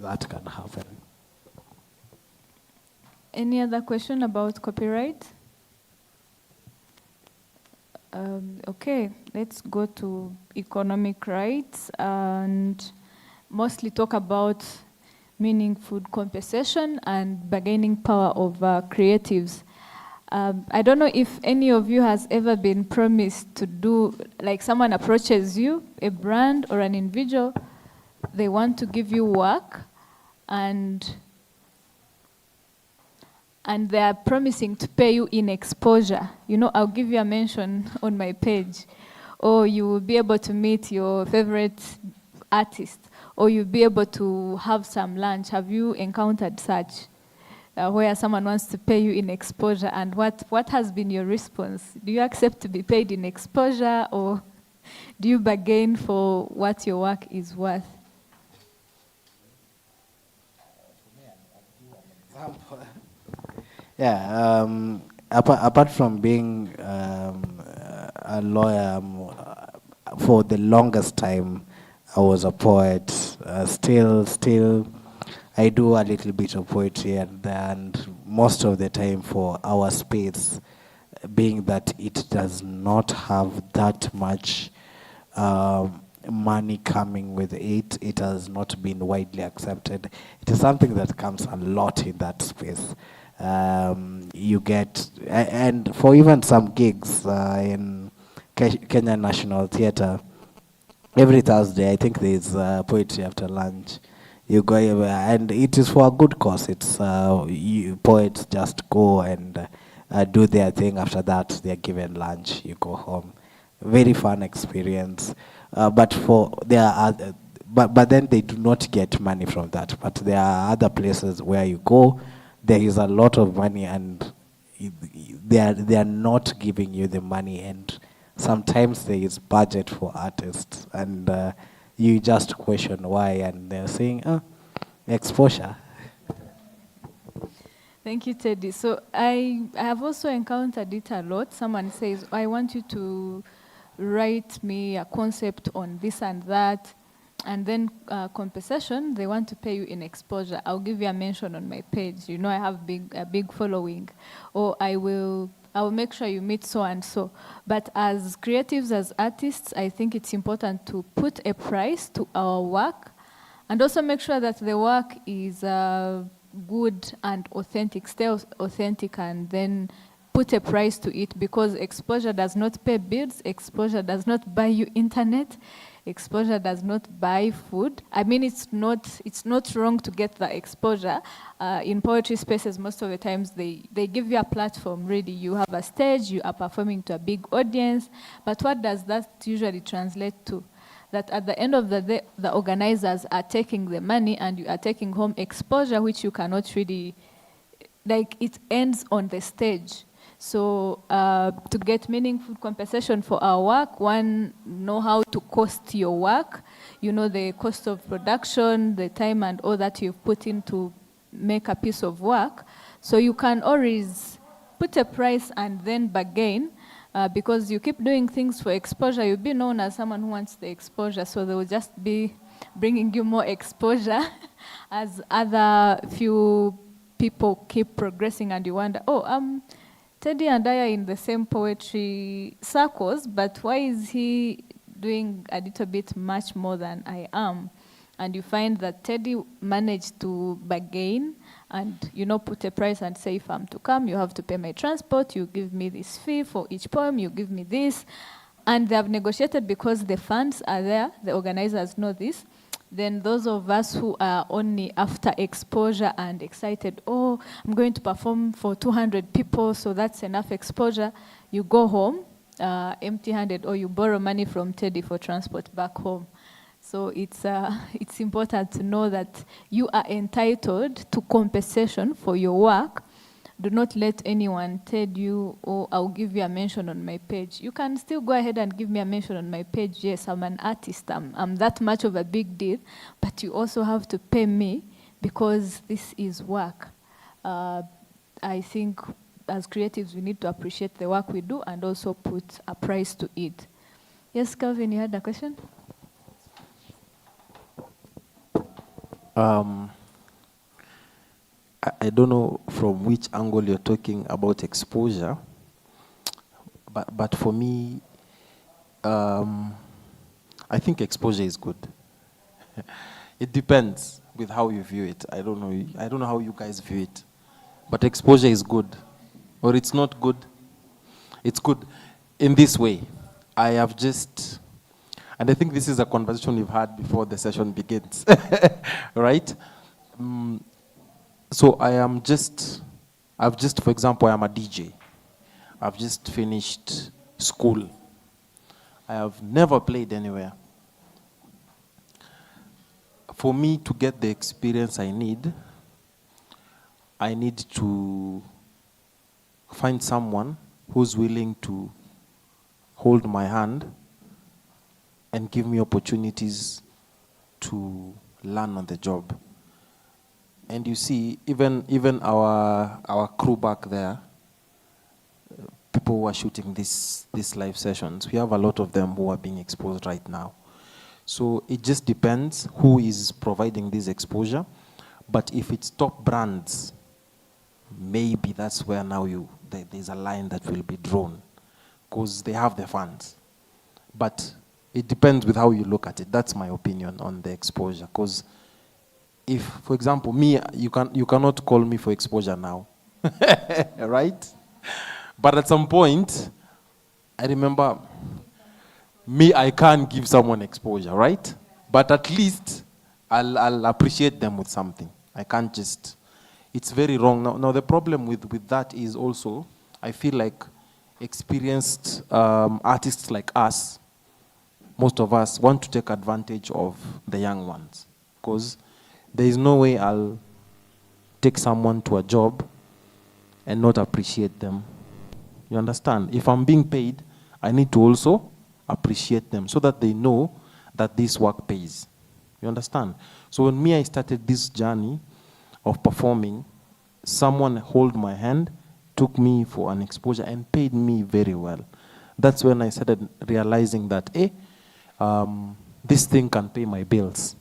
that can happen. Any other question about copyright? Okay, let's go to economic rights and mostly talk about meaningful compensation and bargaining power of creatives. I don't know if any of you has ever been promised to do, like someone approaches you, a brand or an individual, they want to give you work and they are promising to pay you in exposure. You know, I'll give you a mention on my page, or you will be able to meet your favorite artist, or you'll be able to have some lunch. Have you encountered such, where someone wants to pay you in exposure? And what has been your response? Do you accept to be paid in exposure, or do you bargain for what your work is worth? Yeah, apart from being a lawyer, for the longest time, I was a poet. Still, I do a little bit of poetry, and most of the time for our space, being that it does not have that much money coming with it, it has not been widely accepted. It is something that comes a lot in that space. You get, and for even some gigs in Kenya National Theatre, every Thursday, I think there's poetry after lunch. You go, and it is for a good cause. It's poets just go and do their thing. After that, they're given lunch. You go home. Very fun experience. But then they do not get money from that. But there are other places where you go, there is a lot of money, and they are not giving you the money, and sometimes there is budget for artists, and you just question why, and they're saying, exposure. Thank you, Teddy. So I have also encountered it a lot. Someone says, I want you to write me a concept on this and that, and then compensation, they want to pay you in exposure. I'll give you a mention on my page. You know, I have a big following. Or I will make sure you meet so and so. But as creatives, as artists, I think it's important to put a price to our work, and also make sure that the work is good and authentic, stay authentic, and then put a price to it, because exposure does not pay bills, exposure does not buy you internet, exposure does not buy food. I mean, it's not wrong to get the exposure. In poetry spaces, most of the times they give you a platform, really. You have a stage, you are performing to a big audience, but what does that usually translate to? That at the end of the day, the organizers are taking the money and you are taking home exposure, which you cannot really, like, it ends on the stage. So to get meaningful compensation for our work, one, know how to cost your work. You know the cost of production, the time and all that you've put in to make a piece of work. So you can always put a price and then bargain, because you keep doing things for exposure, you'll be known as someone who wants the exposure, so they will just be bringing you more exposure as other few people keep progressing and you wonder, oh, Teddy and I are in the same poetry circles, but why is he doing a little bit much more than I am? And you find that Teddy managed to bargain and, you know, put a price and say, if I'm to come, you have to pay my transport, you give me this fee for each poem, you give me this. And they have negotiated because the funds are there, the organizers know this. Then those of us who are only after exposure and excited, oh, I'm going to perform for 200 people, so that's enough exposure, you go home empty-handed, or you borrow money from Teddy for transport back home. So it's important to know that you are entitled to compensation for your work. Do not let anyone tell you, oh, I'll give you a mention on my page. You can still go ahead and give me a mention on my page. Yes, I'm an artist. I'm that much of a big deal. But you also have to pay me because this is work. I think as creatives, we need to appreciate the work we do and also put a price to it. Yes, Calvin, you had a question? I don't know from which angle you're talking about exposure, but for me, I think exposure is good. It depends with how you view it. I don't know how you guys view it, but exposure is good, or it's not good. It's good in this way. I have just, and I think this is a conversation we've had before the session begins, right? So I've just, for example, I am a DJ. I've just finished school. I have never played anywhere. For me to get the experience I need to find someone who's willing to hold my hand and give me opportunities to learn on the job. And you see, even our crew back there, people who are shooting these live sessions, we have a lot of them who are being exposed right now. So it just depends who is providing this exposure. But if it's top brands, maybe that's where now there's a line that will be drawn, because they have the funds. But it depends with how you look at it. That's my opinion on the exposure. Because if, for example, me, you cannot call me for exposure now, right? But at some point, I remember, I can't give someone exposure, right? But at least I'll appreciate them with something. I can't just, it's very wrong. Now the problem with that is also, I feel like experienced artists like us, most of us want to take advantage of the young ones, because there is no way I'll take someone to a job and not appreciate them. You understand? If I'm being paid, I need to also appreciate them so that they know that this work pays. You understand? So when I started this journey of performing, someone held my hand, took me for an exposure and paid me very well. That's when I started realizing that, this thing can pay my bills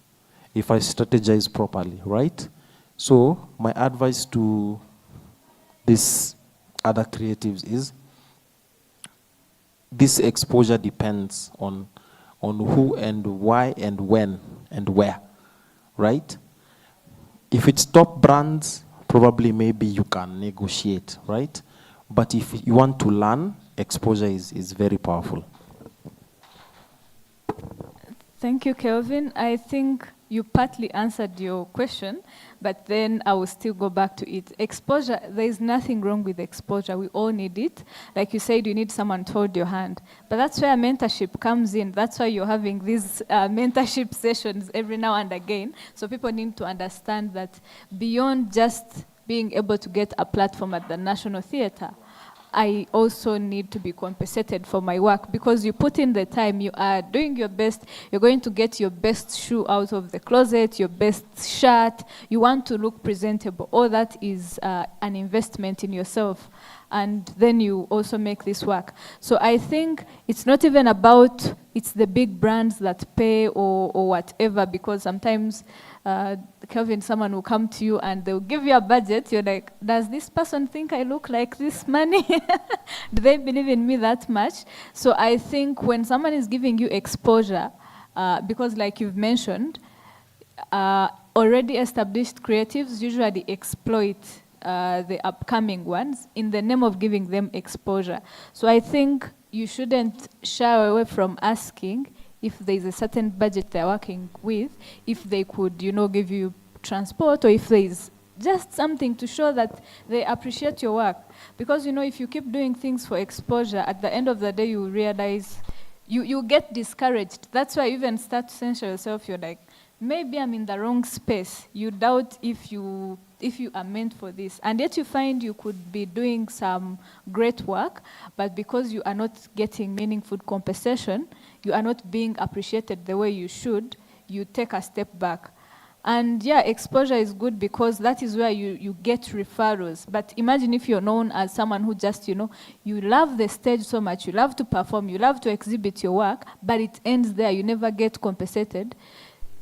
if I strategize properly, right? So my advice to these other creatives is, this exposure depends on who and why and when and where, right? If it's top brands, probably maybe you can negotiate, right? But if you want to learn, exposure is very powerful. Thank you, Kelvin. I think you partly answered your question, but then I will still go back to it. Exposure, there is nothing wrong with exposure. We all need it. Like you said, you need someone to hold your hand. But that's where mentorship comes in. That's why you're having these mentorship sessions every now and again. So people need to understand that beyond just being able to get a platform at the National Theatre, I also need to be compensated for my work, because you put in the time, you are doing your best, you're going to get your best shoe out of the closet, your best shirt, you want to look presentable. All that is an investment in yourself, and then you also make this work. So I think it's not even about it's the big brands that pay or whatever, because sometimes Kelvin, someone will come to you and they'll give you a budget. You're like, does this person think I look like this money? Do they believe in me that much? So I think when someone is giving you exposure, because like you've mentioned, already established creatives usually exploit the upcoming ones in the name of giving them exposure. So I think you shouldn't shy away from asking if there's a certain budget they're working with, if they could, give you transport, or if there's just something to show that they appreciate your work. Because, if you keep doing things for exposure, at the end of the day, you realize you get discouraged. That's why you even start to censor yourself. You're like, maybe I'm in the wrong space. You doubt if you are meant for this. And yet you find you could be doing some great work, but because you are not getting meaningful compensation, you are not being appreciated the way you should, you take a step back. And yeah, exposure is good because that is where you get referrals. But imagine if you're known as someone who just, you love the stage so much, you love to perform, you love to exhibit your work, but it ends there, you never get compensated.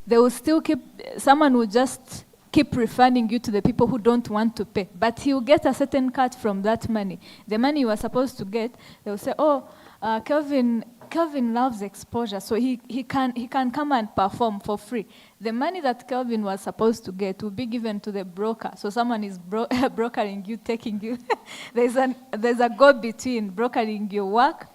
They will still someone will just keep referring you to the people who don't want to pay, but he will get a certain cut from that money. The money you were supposed to get, they will say, oh, Kelvin loves exposure, so he can come and perform for free. The money that Kelvin was supposed to get will be given to the broker. So someone is brokering you, taking you. There's a go-between brokering your work,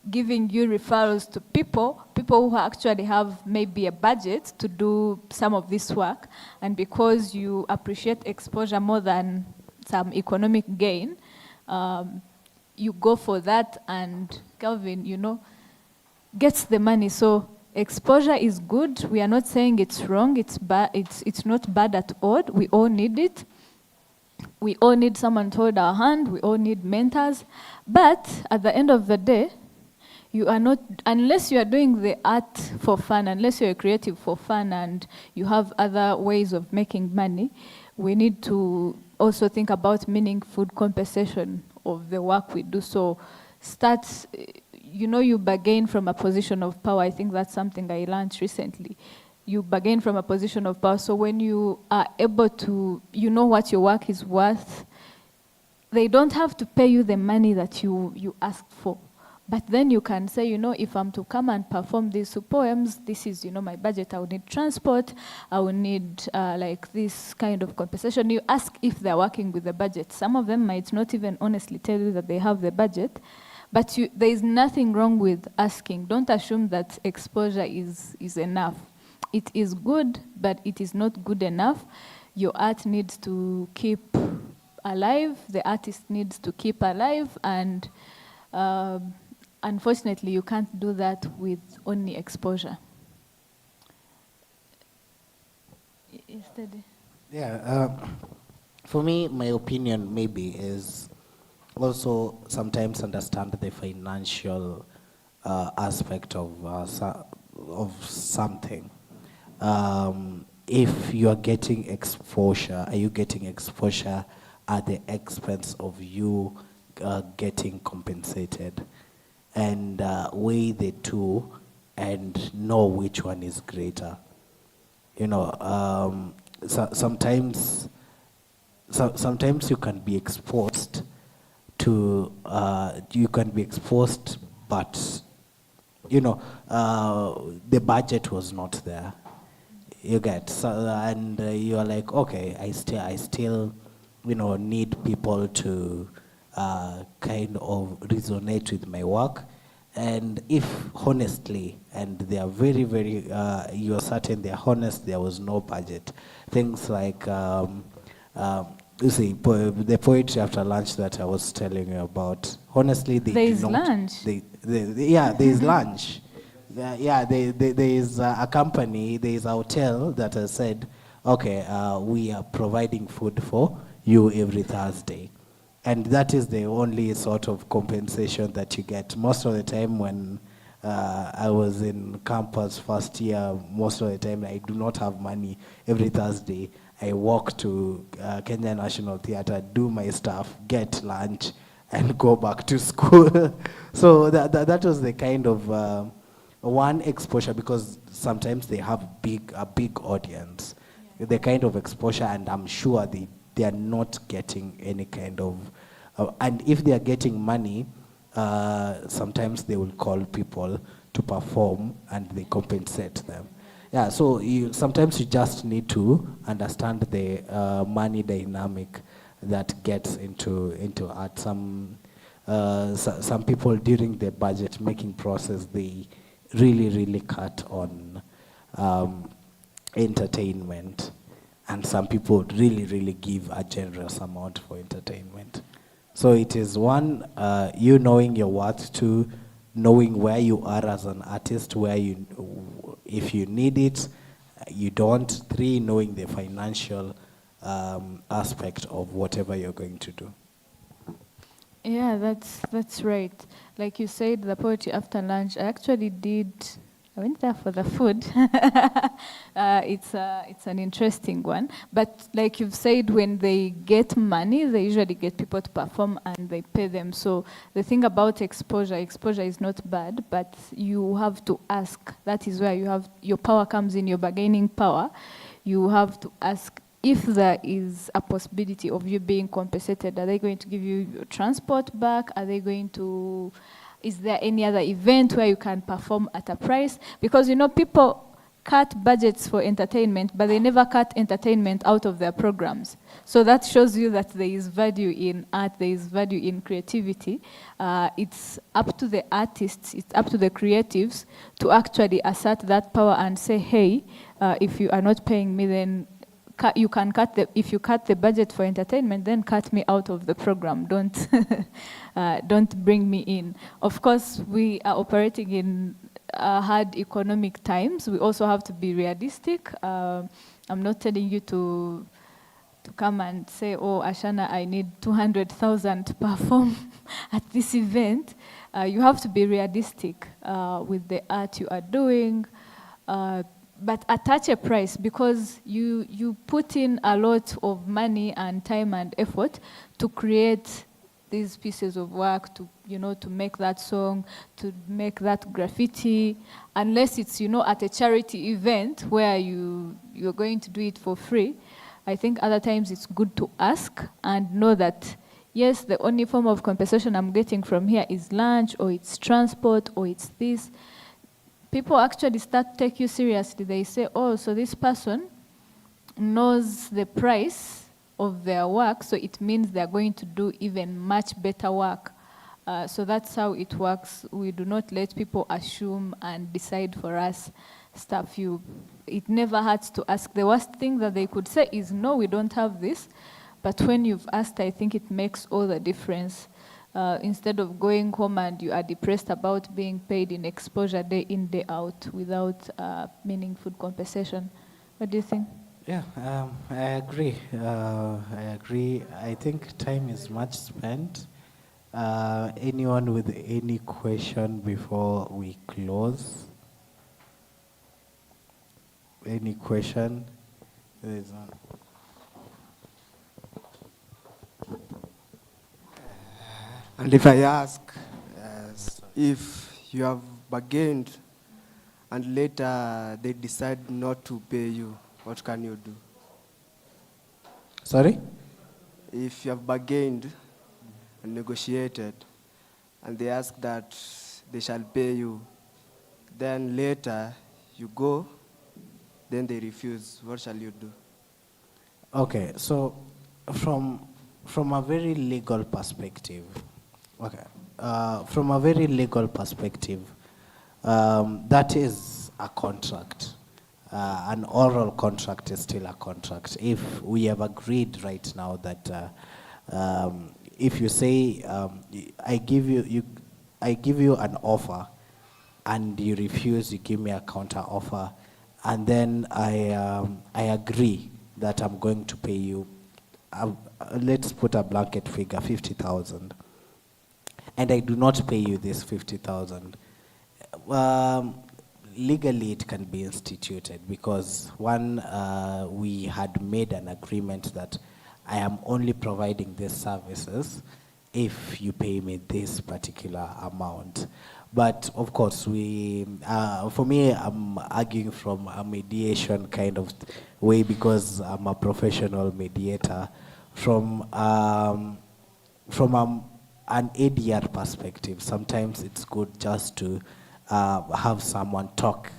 giving you referrals to people who actually have maybe a budget to do some of this work. And because you appreciate exposure more than some economic gain, you go for that, and Kelvin, gets the money. So exposure is good. We are not saying it's wrong. It's bad. It's not bad at all. We all need it. We all need someone to hold our hand. We all need mentors. But at the end of the day, you are not, unless you are doing the art for fun, unless you're a creative for fun and you have other ways of making money, we need to also think about meaningful compensation of the work we do. So start, you bargain from a position of power. I think that's something I learned recently. You bargain from a position of power. So when you are able to, what your work is worth, they don't have to pay you the money that you asked for. But then you can say, if I'm to come and perform these poems, this is, my budget. I will need transport. I will need like this kind of compensation. You ask if they're working with the budget. Some of them might not even honestly tell you that they have the budget. But there is nothing wrong with asking. Don't assume that exposure is enough. It is good, but it is not good enough. Your art needs to keep alive. The artist needs to keep alive. And unfortunately, you can't do that with only exposure. Yeah, for me, my opinion maybe is also sometimes understand the financial aspect of something. If you are getting exposure, are you getting exposure at the expense of you getting compensated? And weigh the two and know which one is greater. Sometimes you can be exposed to, but the budget was not there. You get, and you're like, okay, I still need people to kind of resonate with my work. And if honestly, and they are very, very, you're certain they're honest, there was no budget. Things like, you see, the poetry after lunch that I was telling you about, honestly, they there's do not. Lunch. There's lunch. There is a company, there is a hotel that has said, okay, we are providing food for you every Thursday. And that is the only sort of compensation that you get. Most of the time when I was in campus first year, most of the time I do not have money. Every Thursday, I walk to Kenya National Theatre, do my stuff, get lunch, and go back to school. So that was the kind of one exposure, because sometimes they have a big audience. Yeah. The kind of exposure, and I'm sure they are not getting any kind of, and if they are getting money, sometimes they will call people to perform and they compensate them. Yeah, so sometimes you just need to understand the money dynamic that gets into art. Some people during the budget making process, they really cut on entertainment, and some people really give a generous amount for entertainment. So it is one, you knowing your worth, two, knowing where you are as an artist, where if you need it, you don't, three, knowing the financial aspect of whatever you're going to do. Yeah, that's right. Like you said, the poetry after lunch, I went there for the food. It's an interesting one. But like you've said, when they get money, they usually get people to perform and they pay them. So the thing about exposure is not bad, but you have to ask. That is where your power comes in, your bargaining power. You have to ask if there is a possibility of you being compensated. Are they going to give you your transport back? Is there any other event where you can perform at a price? Because, people cut budgets for entertainment, but they never cut entertainment out of their programs. So that shows you that there is value in art, there is value in creativity. It's up to the artists, it's up to the creatives to actually assert that power and say, hey, if you are not paying me, then if you cut the budget for entertainment, then cut me out of the program. Don't bring me in. Of course, we are operating in hard economic times. We also have to be realistic. I'm not telling you to come and say, oh, Ashana, I need 200,000 to perform at this event. You have to be realistic with the art you are doing. But attach a price, because you put in a lot of money and time and effort to create these pieces of work, to make that song, to make that graffiti. Unless it's at a charity event where you're going to do it for free, I think other times it's good to ask and know that yes, the only form of compensation I'm getting from here is lunch, or it's transport, or it's this. People actually start to take you seriously. They say, oh, so this person knows the price of their work, so it means they're going to do even much better work. So that's how it works. We do not let people assume and decide for us stuff. It never hurts to ask. The worst thing that they could say is, no, we don't have this. But when you've asked, I think it makes all the difference. Instead of going home and you are depressed about being paid in exposure day in, day out without meaningful compensation. What do you think? Yeah, I agree. I think time is much spent. Anyone with any question before we close? Any question? There's one. And if I ask, if you have bargained and later they decide not to pay you, what can you do? Sorry? If you have bargained and negotiated and they ask that they shall pay you, then later you go, then they refuse, what shall you do? Okay, so from a very legal perspective, that is a contract. An oral contract is still a contract. If we have agreed right now that if you say I give you an offer and you refuse, you give me a counter offer, and then I agree that I'm going to pay you let's put a blanket figure, 50,000, and I do not pay you this 50,000, legally it can be instituted because one, we had made an agreement that I am only providing these services if you pay me this particular amount. But of course, for me, I'm arguing from a mediation kind of way because I'm a professional mediator. From an ADR perspective, sometimes it's good just to have someone talk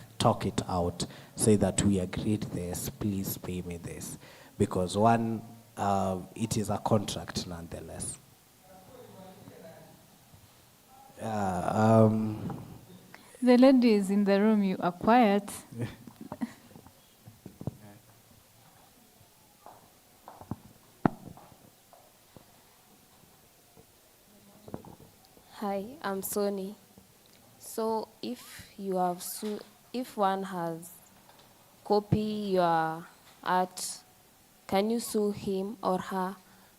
it out, say that we agreed this, please pay me this, because one, it is a contract nonetheless. The ladies in the room, you are quiet. Hi, I'm Sony. So if one has copy your art, can you sue him or her?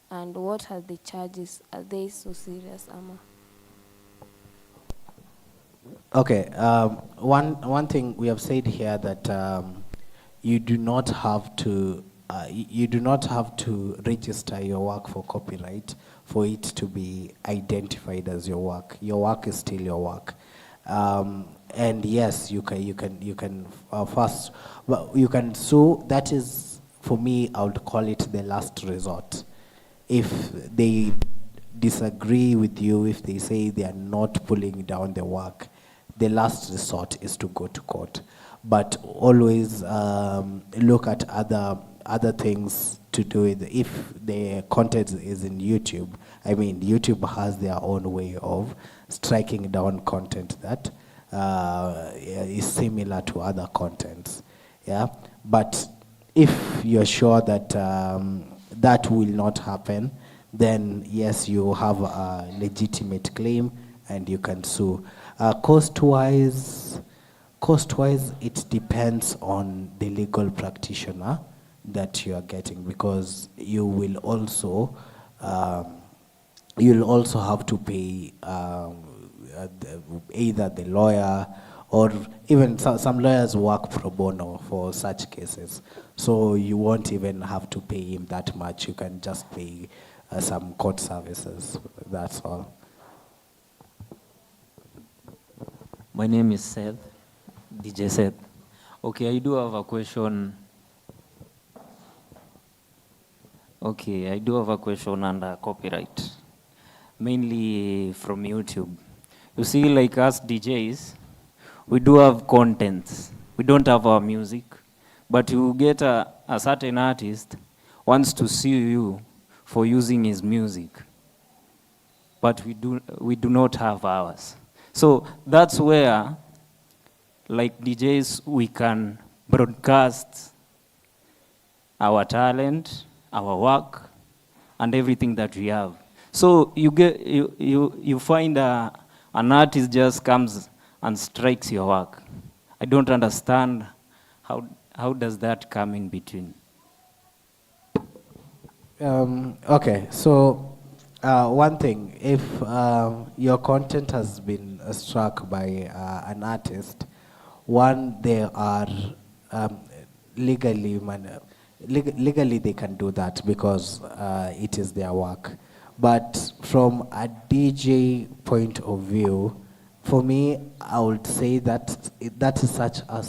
And what are the charges? Are they so serious, Ama? Okay, one thing we have said here that you do not have to register your work for copyright for it to be identified as your work. Your work is still your work, and yes, you can first, well, you can sue. That is, for me, I would call it the last resort. If they disagree with you, if they say they are not pulling down the work, the last resort is to go to court. But always look at other things to do with. If the content is in YouTube, I mean, YouTube has their own way of striking down content that is similar to other contents. Yeah, but if you're sure that that will not happen, then yes, you have a legitimate claim and you can sue. Cost-wise, it depends on the legal practitioner that you are getting, because you will also you'll also have to pay either the lawyer, or even some lawyers work pro bono for such cases. So you won't even have to pay him that much. You can just pay some court services. That's all. My name is Seth, DJ Seth. Okay, I do have a question. Okay, I do have a question under copyright, mainly from YouTube. You see, like us DJs, we do have contents. We don't have our music, but you get a certain artist wants to sue you for using his music, but we do not have ours. So that's where, like DJs, we can broadcast our talent, our work, and everything that we have. So you find an artist just comes and strikes your work. I don't understand how does that come in between. Okay, so one thing, if your content has been struck by an artist, one, they are legally they can do that because it is their work. But from a DJ point of view, for me, I would say that that is such a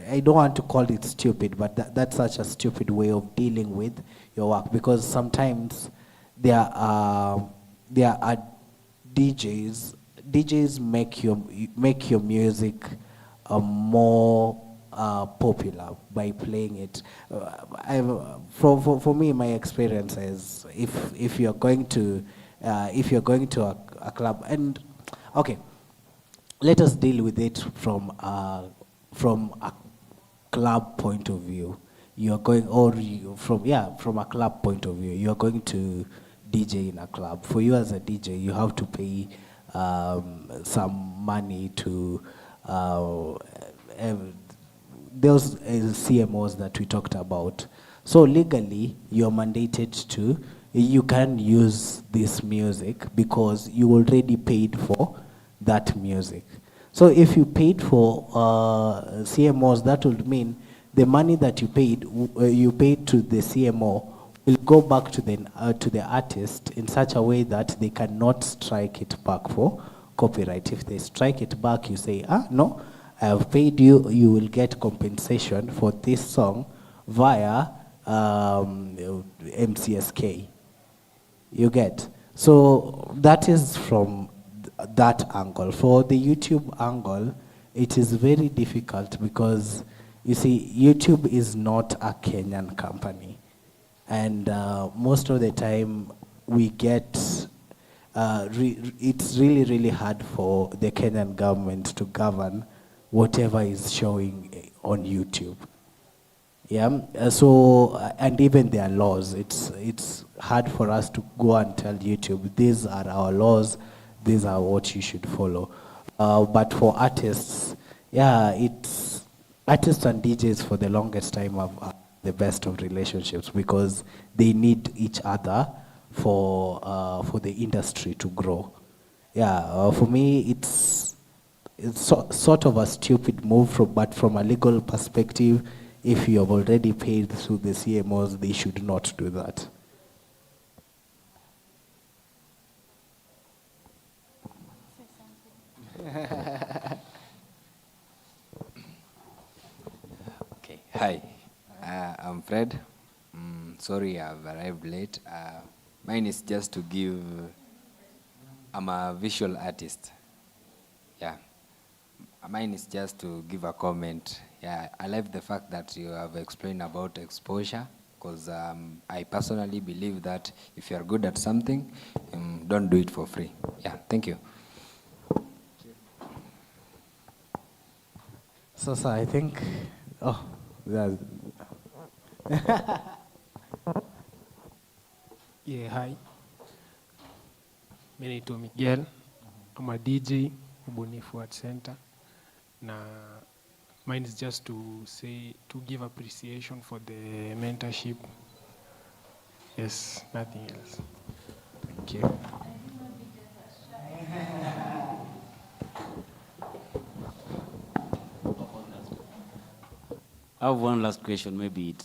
I don't want to call it stupid, but that's such a stupid way of dealing with your work, because sometimes there are DJs make your music more popular by playing it. For me, my experience is if you're going to a club, and okay, let us deal with it from a club point of view. You're going, from a club point of view, you're going to DJ in a club. For you as a DJ, you have to pay some money to those CMOs that we talked about. So legally, you're mandated to, you can use this music because you already paid for that music. So if you paid for CMOs, that would mean the money that you paid to the CMO will go back to the artist in such a way that they cannot strike it back for copyright. If they strike it back, you say, no, I have paid you, you will get compensation for this song via MCSK. You get? So that is from that angle. For the YouTube angle, it is very difficult because, you see, YouTube is not a Kenyan company. And most of the time, we get, it's really, really hard for the Kenyan government to govern whatever is showing on YouTube. Yeah, and even their laws, it's hard for us to go and tell YouTube, these are our laws, these are what you should follow. But for artists, yeah, artists and DJs for the longest time have the best of relationships because they need each other for the industry to grow. Yeah, for me, it's sort of a stupid move, but from a legal perspective, if you have already paid through the CMOs, they should not do that. Okay, hi. I'm Fred. Sorry I've arrived late. Mine is just to give, I'm a visual artist. Yeah. Mine is just to give a comment. Yeah, I like the fact that you have explained about exposure, because I personally believe that if you are good at something, don't do it for free. Yeah, thank you. So I think, Yeah, hi. Mimi naitwa Miguel. I'm a DJ, ubunifu at center. Na mine is just to say, to give appreciation for the mentorship. Yes, nothing else. Thank you. I have one last question. Maybe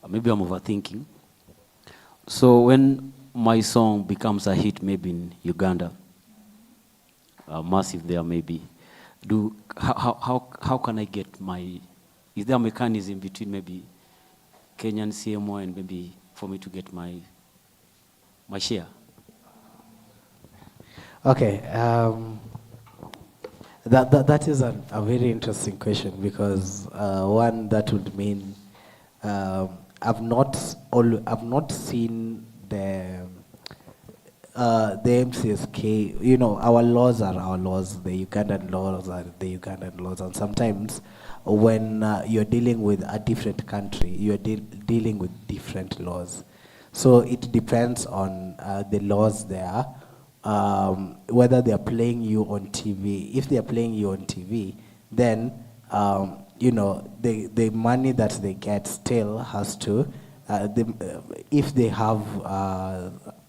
maybe I'm overthinking. So when my song becomes a hit, maybe in Uganda, massive there maybe, how can I get my? Is there a mechanism between maybe Kenyan CMO and maybe for me to get my share? Okay. That is a very interesting question because one that would mean I've not seen the MCSK. You know, our laws are our laws. The Ugandan laws are the Ugandan laws, and sometimes when you're dealing with a different country, you're dealing with different laws. So it depends on the laws there. Whether they are playing you on TV. If they are playing you on TV, then you know the money that they get still has to. If they have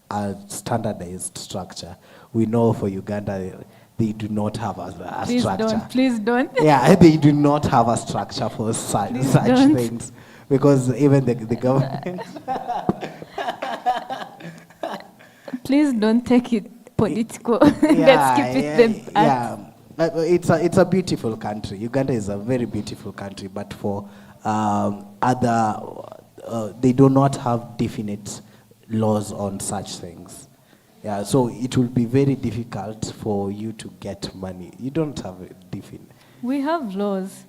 a standardized structure, we know for Uganda they do not have a Please structure. Please don't. Yeah, they do not have a structure for such Don't. things because even the government. Please don't take it political. Let's keep it It's a beautiful country. Uganda is a very beautiful country, but for they do not have definite laws on such things. Yeah, so it will be very difficult for you to get money. You don't have a definite. We have laws.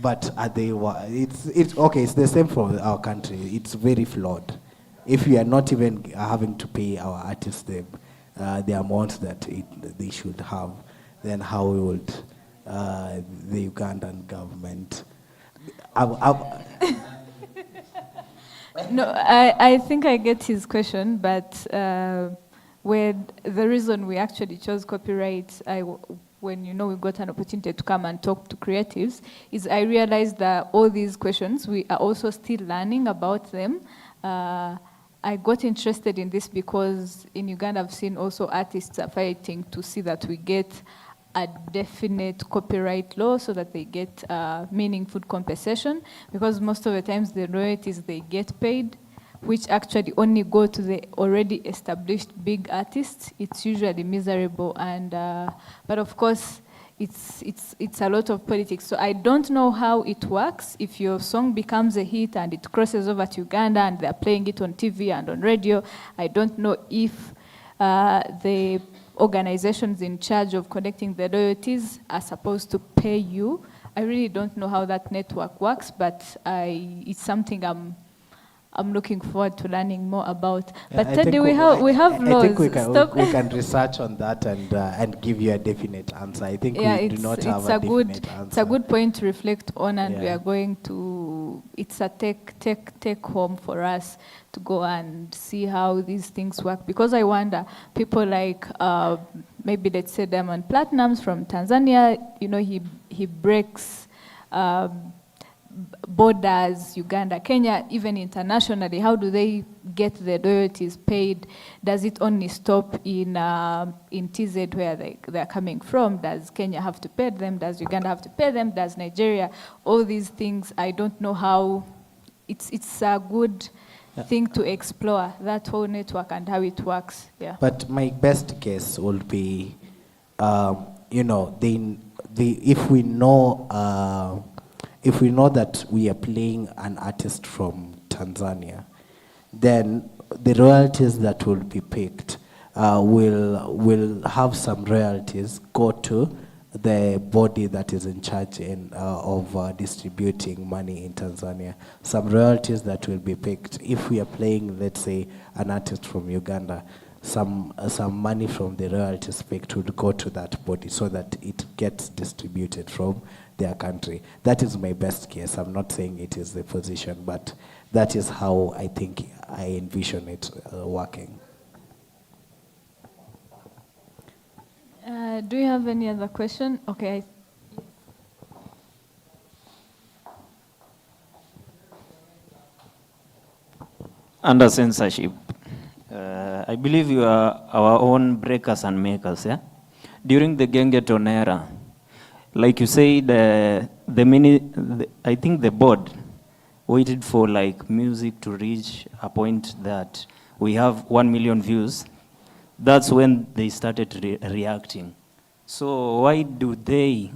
But are they? It's okay. It's the same for our country. It's very flawed. If we are not even having to pay our artists the amount that they should have, then how would the Ugandan government? No, I think I get his question, but where the reason we actually chose copyright, when we got an opportunity to come and talk to creatives, is I realized that all these questions, we are also still learning about them. I got interested in this because in Uganda I've seen also artists are fighting to see that we get a definite copyright law so that they get meaningful compensation, because most of the times the royalties they get paid, which actually only go to the already established big artists, it's usually miserable. And but of course, it's a lot of politics. So I don't know how it works. If your song becomes a hit and it crosses over to Uganda and they're playing it on TV and on radio, I don't know if the organizations in charge of collecting the royalties are supposed to pay you. I really don't know how that network works, but it's something I'm looking forward to learning more about. Yeah, but Teddy, we have laws. I think we can research on that and give you a definite answer. I think we do not have a definite answer. It's a good point to reflect on, and we Yeah. are going to. It's a take home for us to go and see how these things work. Because I wonder, people like maybe let's say Diamond Platnumz from Tanzania. He breaks. Borders, Uganda, Kenya, even internationally, how do they get the royalties paid? Does it only stop in TZ where they're coming from? Does Kenya have to pay them? Does Uganda have to pay them? Does Nigeria? All these things, I don't know how. It's a good thing to explore, that whole network and how it works. Yeah. But my best guess would be, if we know that we are playing an artist from Tanzania, then the royalties that will be picked will have some royalties go to the body that is in charge of distributing money in Tanzania. Some royalties that will be picked. If we are playing, let's say, an artist from Uganda, some money from the royalties picked would go to that body so that it gets distributed from their country. That is my best case. I'm not saying it is the position, but that is how I think I envision it working. Do you have any other question? Okay. Under censorship, I believe you are our own breakers and makers, yeah? During the Gengeton era, like you say, I think the board waited for like music to reach a point that we have 1 million views. That's when they started reacting. So why do they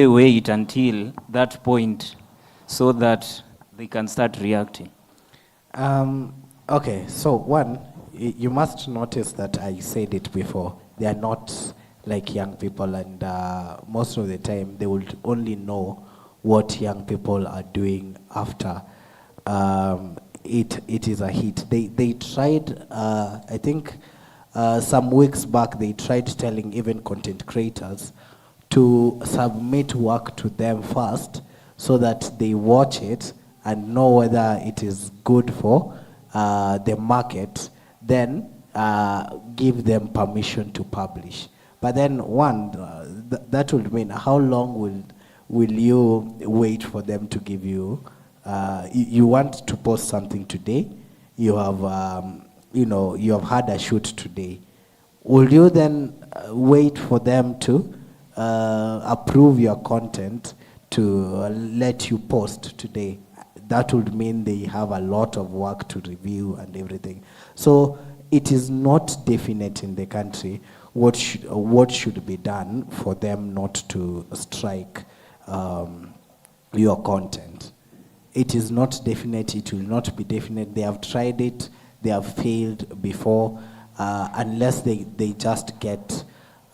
wait until that point so that they can start reacting? Okay, so one, you must notice that I said it before. They are not like young people, and most of the time they will only know what young people are doing after it is a hit. They tried, I think some weeks back, they tried telling even content creators to submit work to them first so that they watch it and know whether it is good for the market, then give them permission to publish. But then that would mean how long will you wait for them to give you? You want to post something today, you have you have had a shoot today. Will you then wait for them to approve your content to let you post today? That would mean they have a lot of work to review and everything. So it is not definite in the country what should be done for them not to strike your content. It is not definite, it will not be definite. They have tried it, they have failed before, unless they just get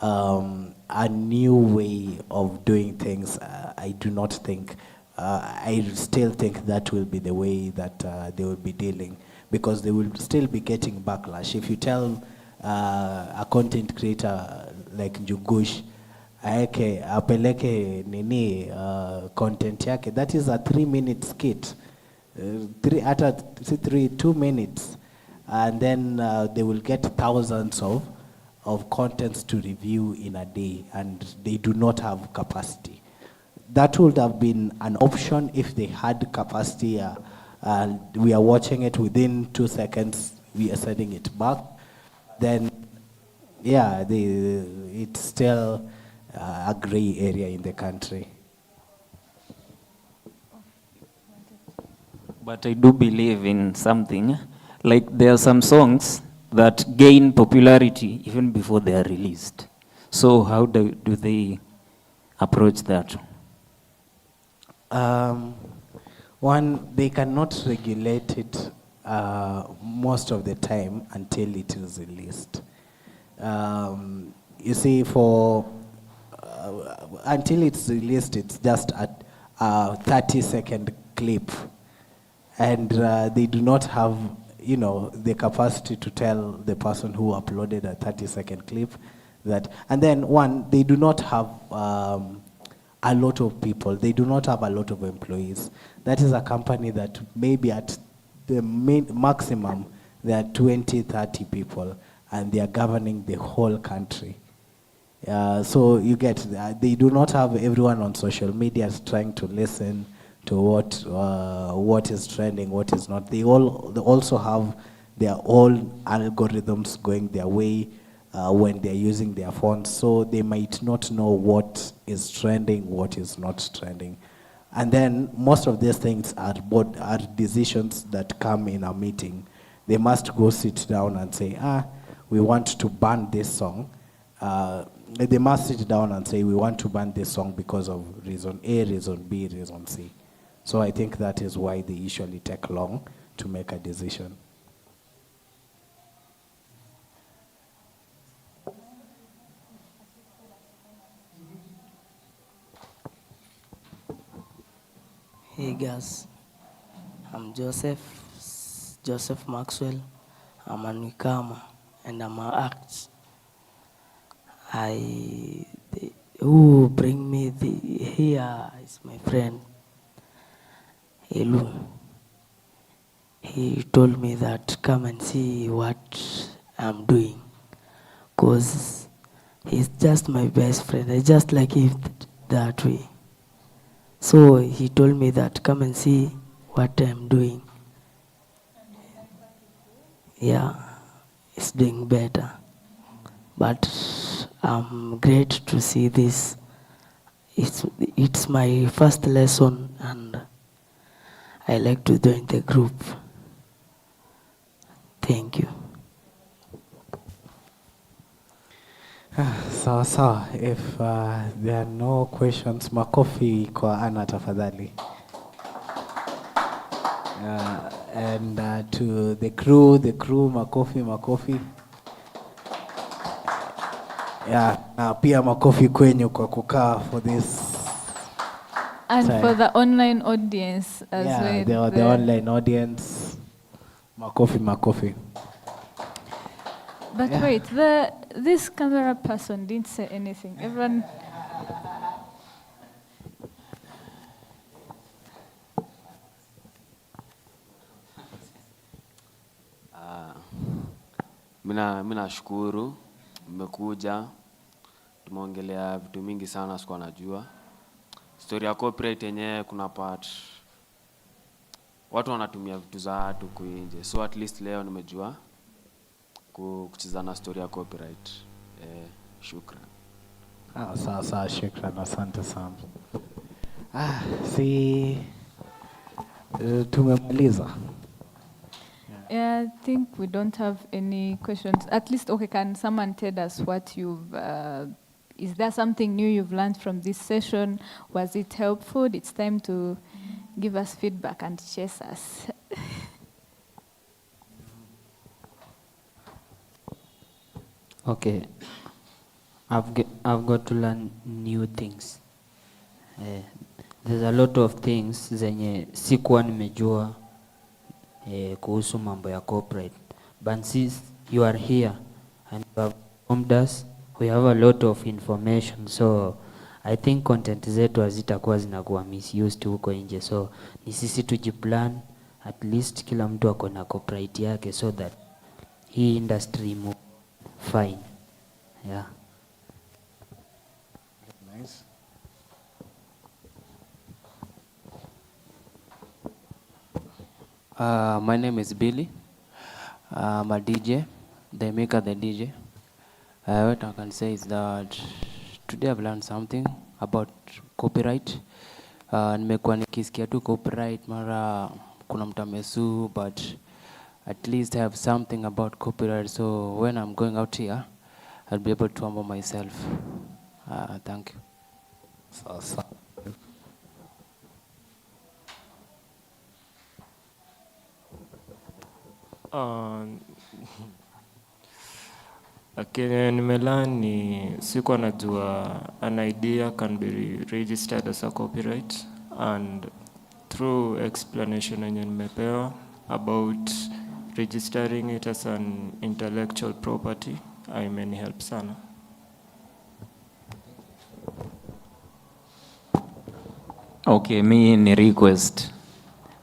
a new way of doing things. I do not think, I still think that will be the way that they will be dealing, because they will still be getting backlash. If you tell a content creator like Njugush, apeleke nini content yake, that is a 3-minute skit, 2 minutes, and then they will get thousands of contents to review in a day, and they do not have capacity. That would have been an option if they had capacity. We are watching it within 2 seconds, we are sending it back. Then, yeah, it's still a gray area in the country. But I do believe in something, like there are some songs that gain popularity even before they are released. So how do they approach that? One, they cannot regulate it most of the time until it is released. You see, until it's released, it's just a 30-second clip. And they do not have, the capacity to tell the person who uploaded a 30-second clip that. And then one, they do not have a lot of people. They do not have a lot of employees. That is a company that maybe at the maximum, there are 20, 30 people, and they are governing the whole country. So you get, they do not have everyone on social media trying to listen to what is trending, what is not. They also have their own algorithms going their way when they're using their phones, so they might not know what is trending, what is not trending. And then most of these things are decisions that come in a meeting. They must go sit down and say, we want to ban this song. They must sit down and say, we want to ban this song because of reason A, reason B, reason C. So I think that is why they usually take long to make a decision. Hey guys, I'm Joseph Maxwell. I'm a newcomer and I'm an act. Who bring me here is my friend Elu. He told me that come and see what I'm doing, cause he's just my best friend. I just like him that way. So he told me that come and see what I'm doing. Yeah, it's doing better. But I'm great to see this. It's my first lesson and I like to join the group. Thank you. So if there are no questions, makofi kwa Ana tafadhali. And to the crew, makofi. Yeah, na pia makofi kwenyu kwa kukaa for this. And time. for the online audience as well. Yeah, the online audience, makofi. But Yeah. wait, this camera person didn't say anything. Everyone. Mimi nashukuru mmekuja, tumeongelea vitu mingi sana sikuwa najua. Story ya copyright yenyewe kuna part watu wanatumia vitu za watu kuinje. So at least leo nimejua kucheza na story ya copyright. Shukran. Sawa, shukran, asante sana. Tumemaliza. Yeah, I think we don't have any questions. At least, okay, can someone tell us what is there something new you've learned from this session? Was it helpful? It's time to give us feedback and chase us. Okay, I've got to learn new things. There's a lot of things zenye sikuwa nimejua kuhusu mambo ya corporate. But since you are here and you have informed us, we have a lot of information. So I think content zetu hazitakuwa zinakuwa misused huko nje. So ni sisi tujiplan, at least kila mtu ako na corporate yake so that hii industry move fine. Yeah. Nice. My name is Billy. I'm a DJ, the maker, the DJ. What I can say is that today I've learned something about copyright. Nimekuwa nikisikia tu copyright mara kuna mtu amesu, but at least I have something about copyright. So when I'm going out here, I'll be able to humble myself. Thank you. Kenye nimelearn ni sikuwa najua an idea can be registered as a copyright, and through explanation yenye nimepewa about registering it as an intellectual property, imenihelp sana. Okay, mi ni request.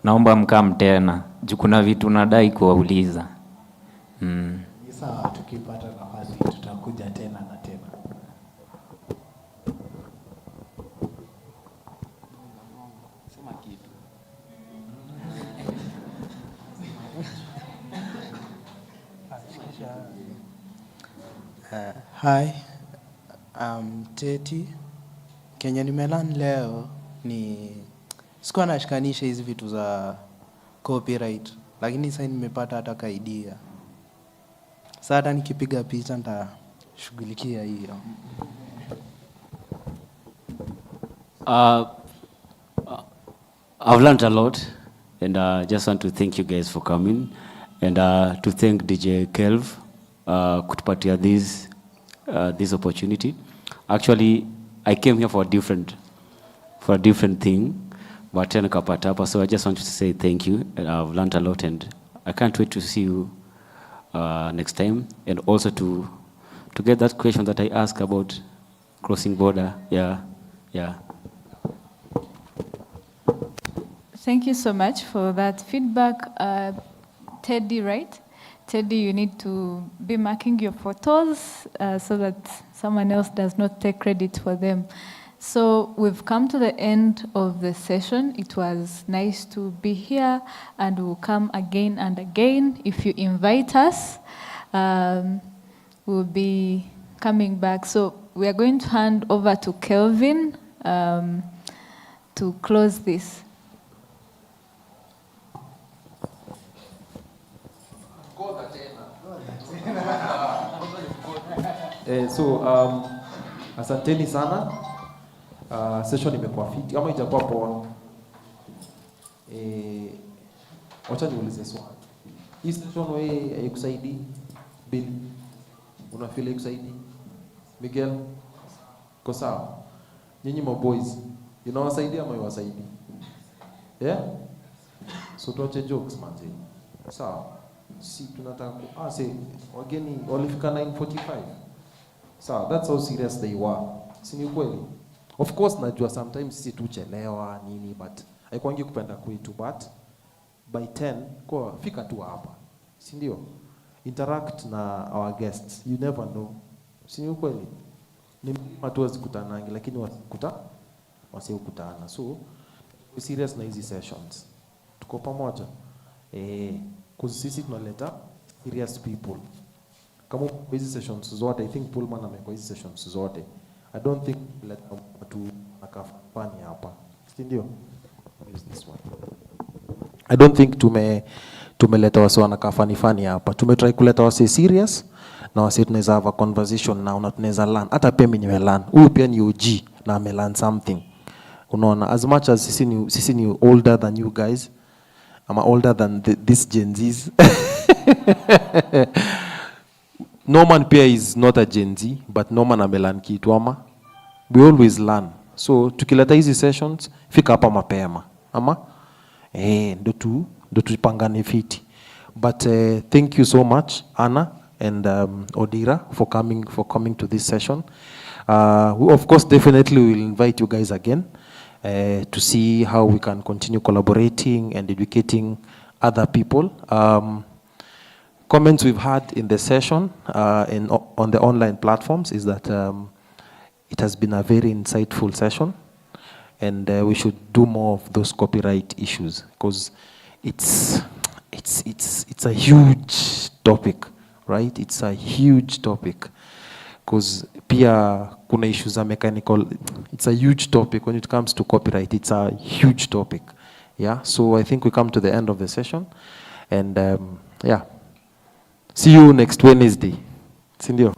Naomba mkam tena. Juu kuna vitu nadai kuwauliza. Sawa, tukipata nafasi tutakuja tena na tena. Sema kitu. Hi, I'm Teti. Kenya nimelearn leo ni sikuwa nashikanisha hizi vitu za copyright, lakini sasa nimepata hata ka idea. Sasa hata nikipiga picha nitashughulikia hiyo. I've learned a lot, and I just want to thank you guys for coming, and to thank DJ Kel kutupatia this opportunity. Actually, I came here for a different thing, but then nikapata hapa, so I just want to say thank you, and I've learned a lot, and I can't wait to see you next time, and also to get that question that I asked about crossing border. Yeah. Thank you so much for that feedback. Teddy, right? Teddy, you need to be marking your photos so that someone else does not take credit for them. So we've come to the end of the session. It was nice to be here, and we'll come again and again. If you invite us, we'll be coming back. So we are going to hand over to Kelvin to close this. Asanteni sana. Session imekuwa fiti ama ijakuwa poa. Wacha niulize swali. Hii session wewe haikusaidii? Bill, una feel haikusaidii? Miguel, kwa sawa? Nyinyi maboys, inawasaidia ama iwasaidii? Yeah? So tuache jokes manze. Sawa. Si tunataka wageni walifika 9:45. Sawa, that's how serious they were. Si ni kweli? Of course najua sometimes sisi tuchelewa nini, but haikuangi kupenda kwetu, but by 10 kwa fika tu hapa. Si ndio? Interact na our guests. You never know. Si ni kweli? Ni watu wasikutanangi, lakini wasikutana. So we serious na hizi sessions. Tuko pamoja. Sisi tunaleta serious people. Kama hizi sessions zote, I think Pullman amekuwa hizi sessions zote. I don't think let watu akafani hapa. Ndio? Use this one. I don't think tumeleta wase wanakafani fani hapa. Tumetry kuleta wase serious na wase tunaweza have a conversation na tunaweza learn. Hata pia mimi nimelearn. Huyu pia ni OG na amelearn something. Unaona, as much as sisi ni older than you guys, I'm older than this Gen Zs. Norman pia is not a Gen Z, but Norman amelearn kitu ama. We always learn. So tukileta hizi sessions, fika hapa mapema. Ama? Ndo tupangane fiti. But thank you so much, Anna and Odira, for coming to this session. We of course definitely will invite you guys again to see how we can continue collaborating and educating other people. comments we've had in the session on the online platforms is that it has been a very insightful session, and we should do more of those copyright issues, because it's a huge topic, right? It's a huge topic, because pia kuna issues za mechanical. It's a huge topic when it comes to copyright. It's a huge topic. Yeah, so I think we come to the end of the session, and yeah, see you next Wednesday. Sindio.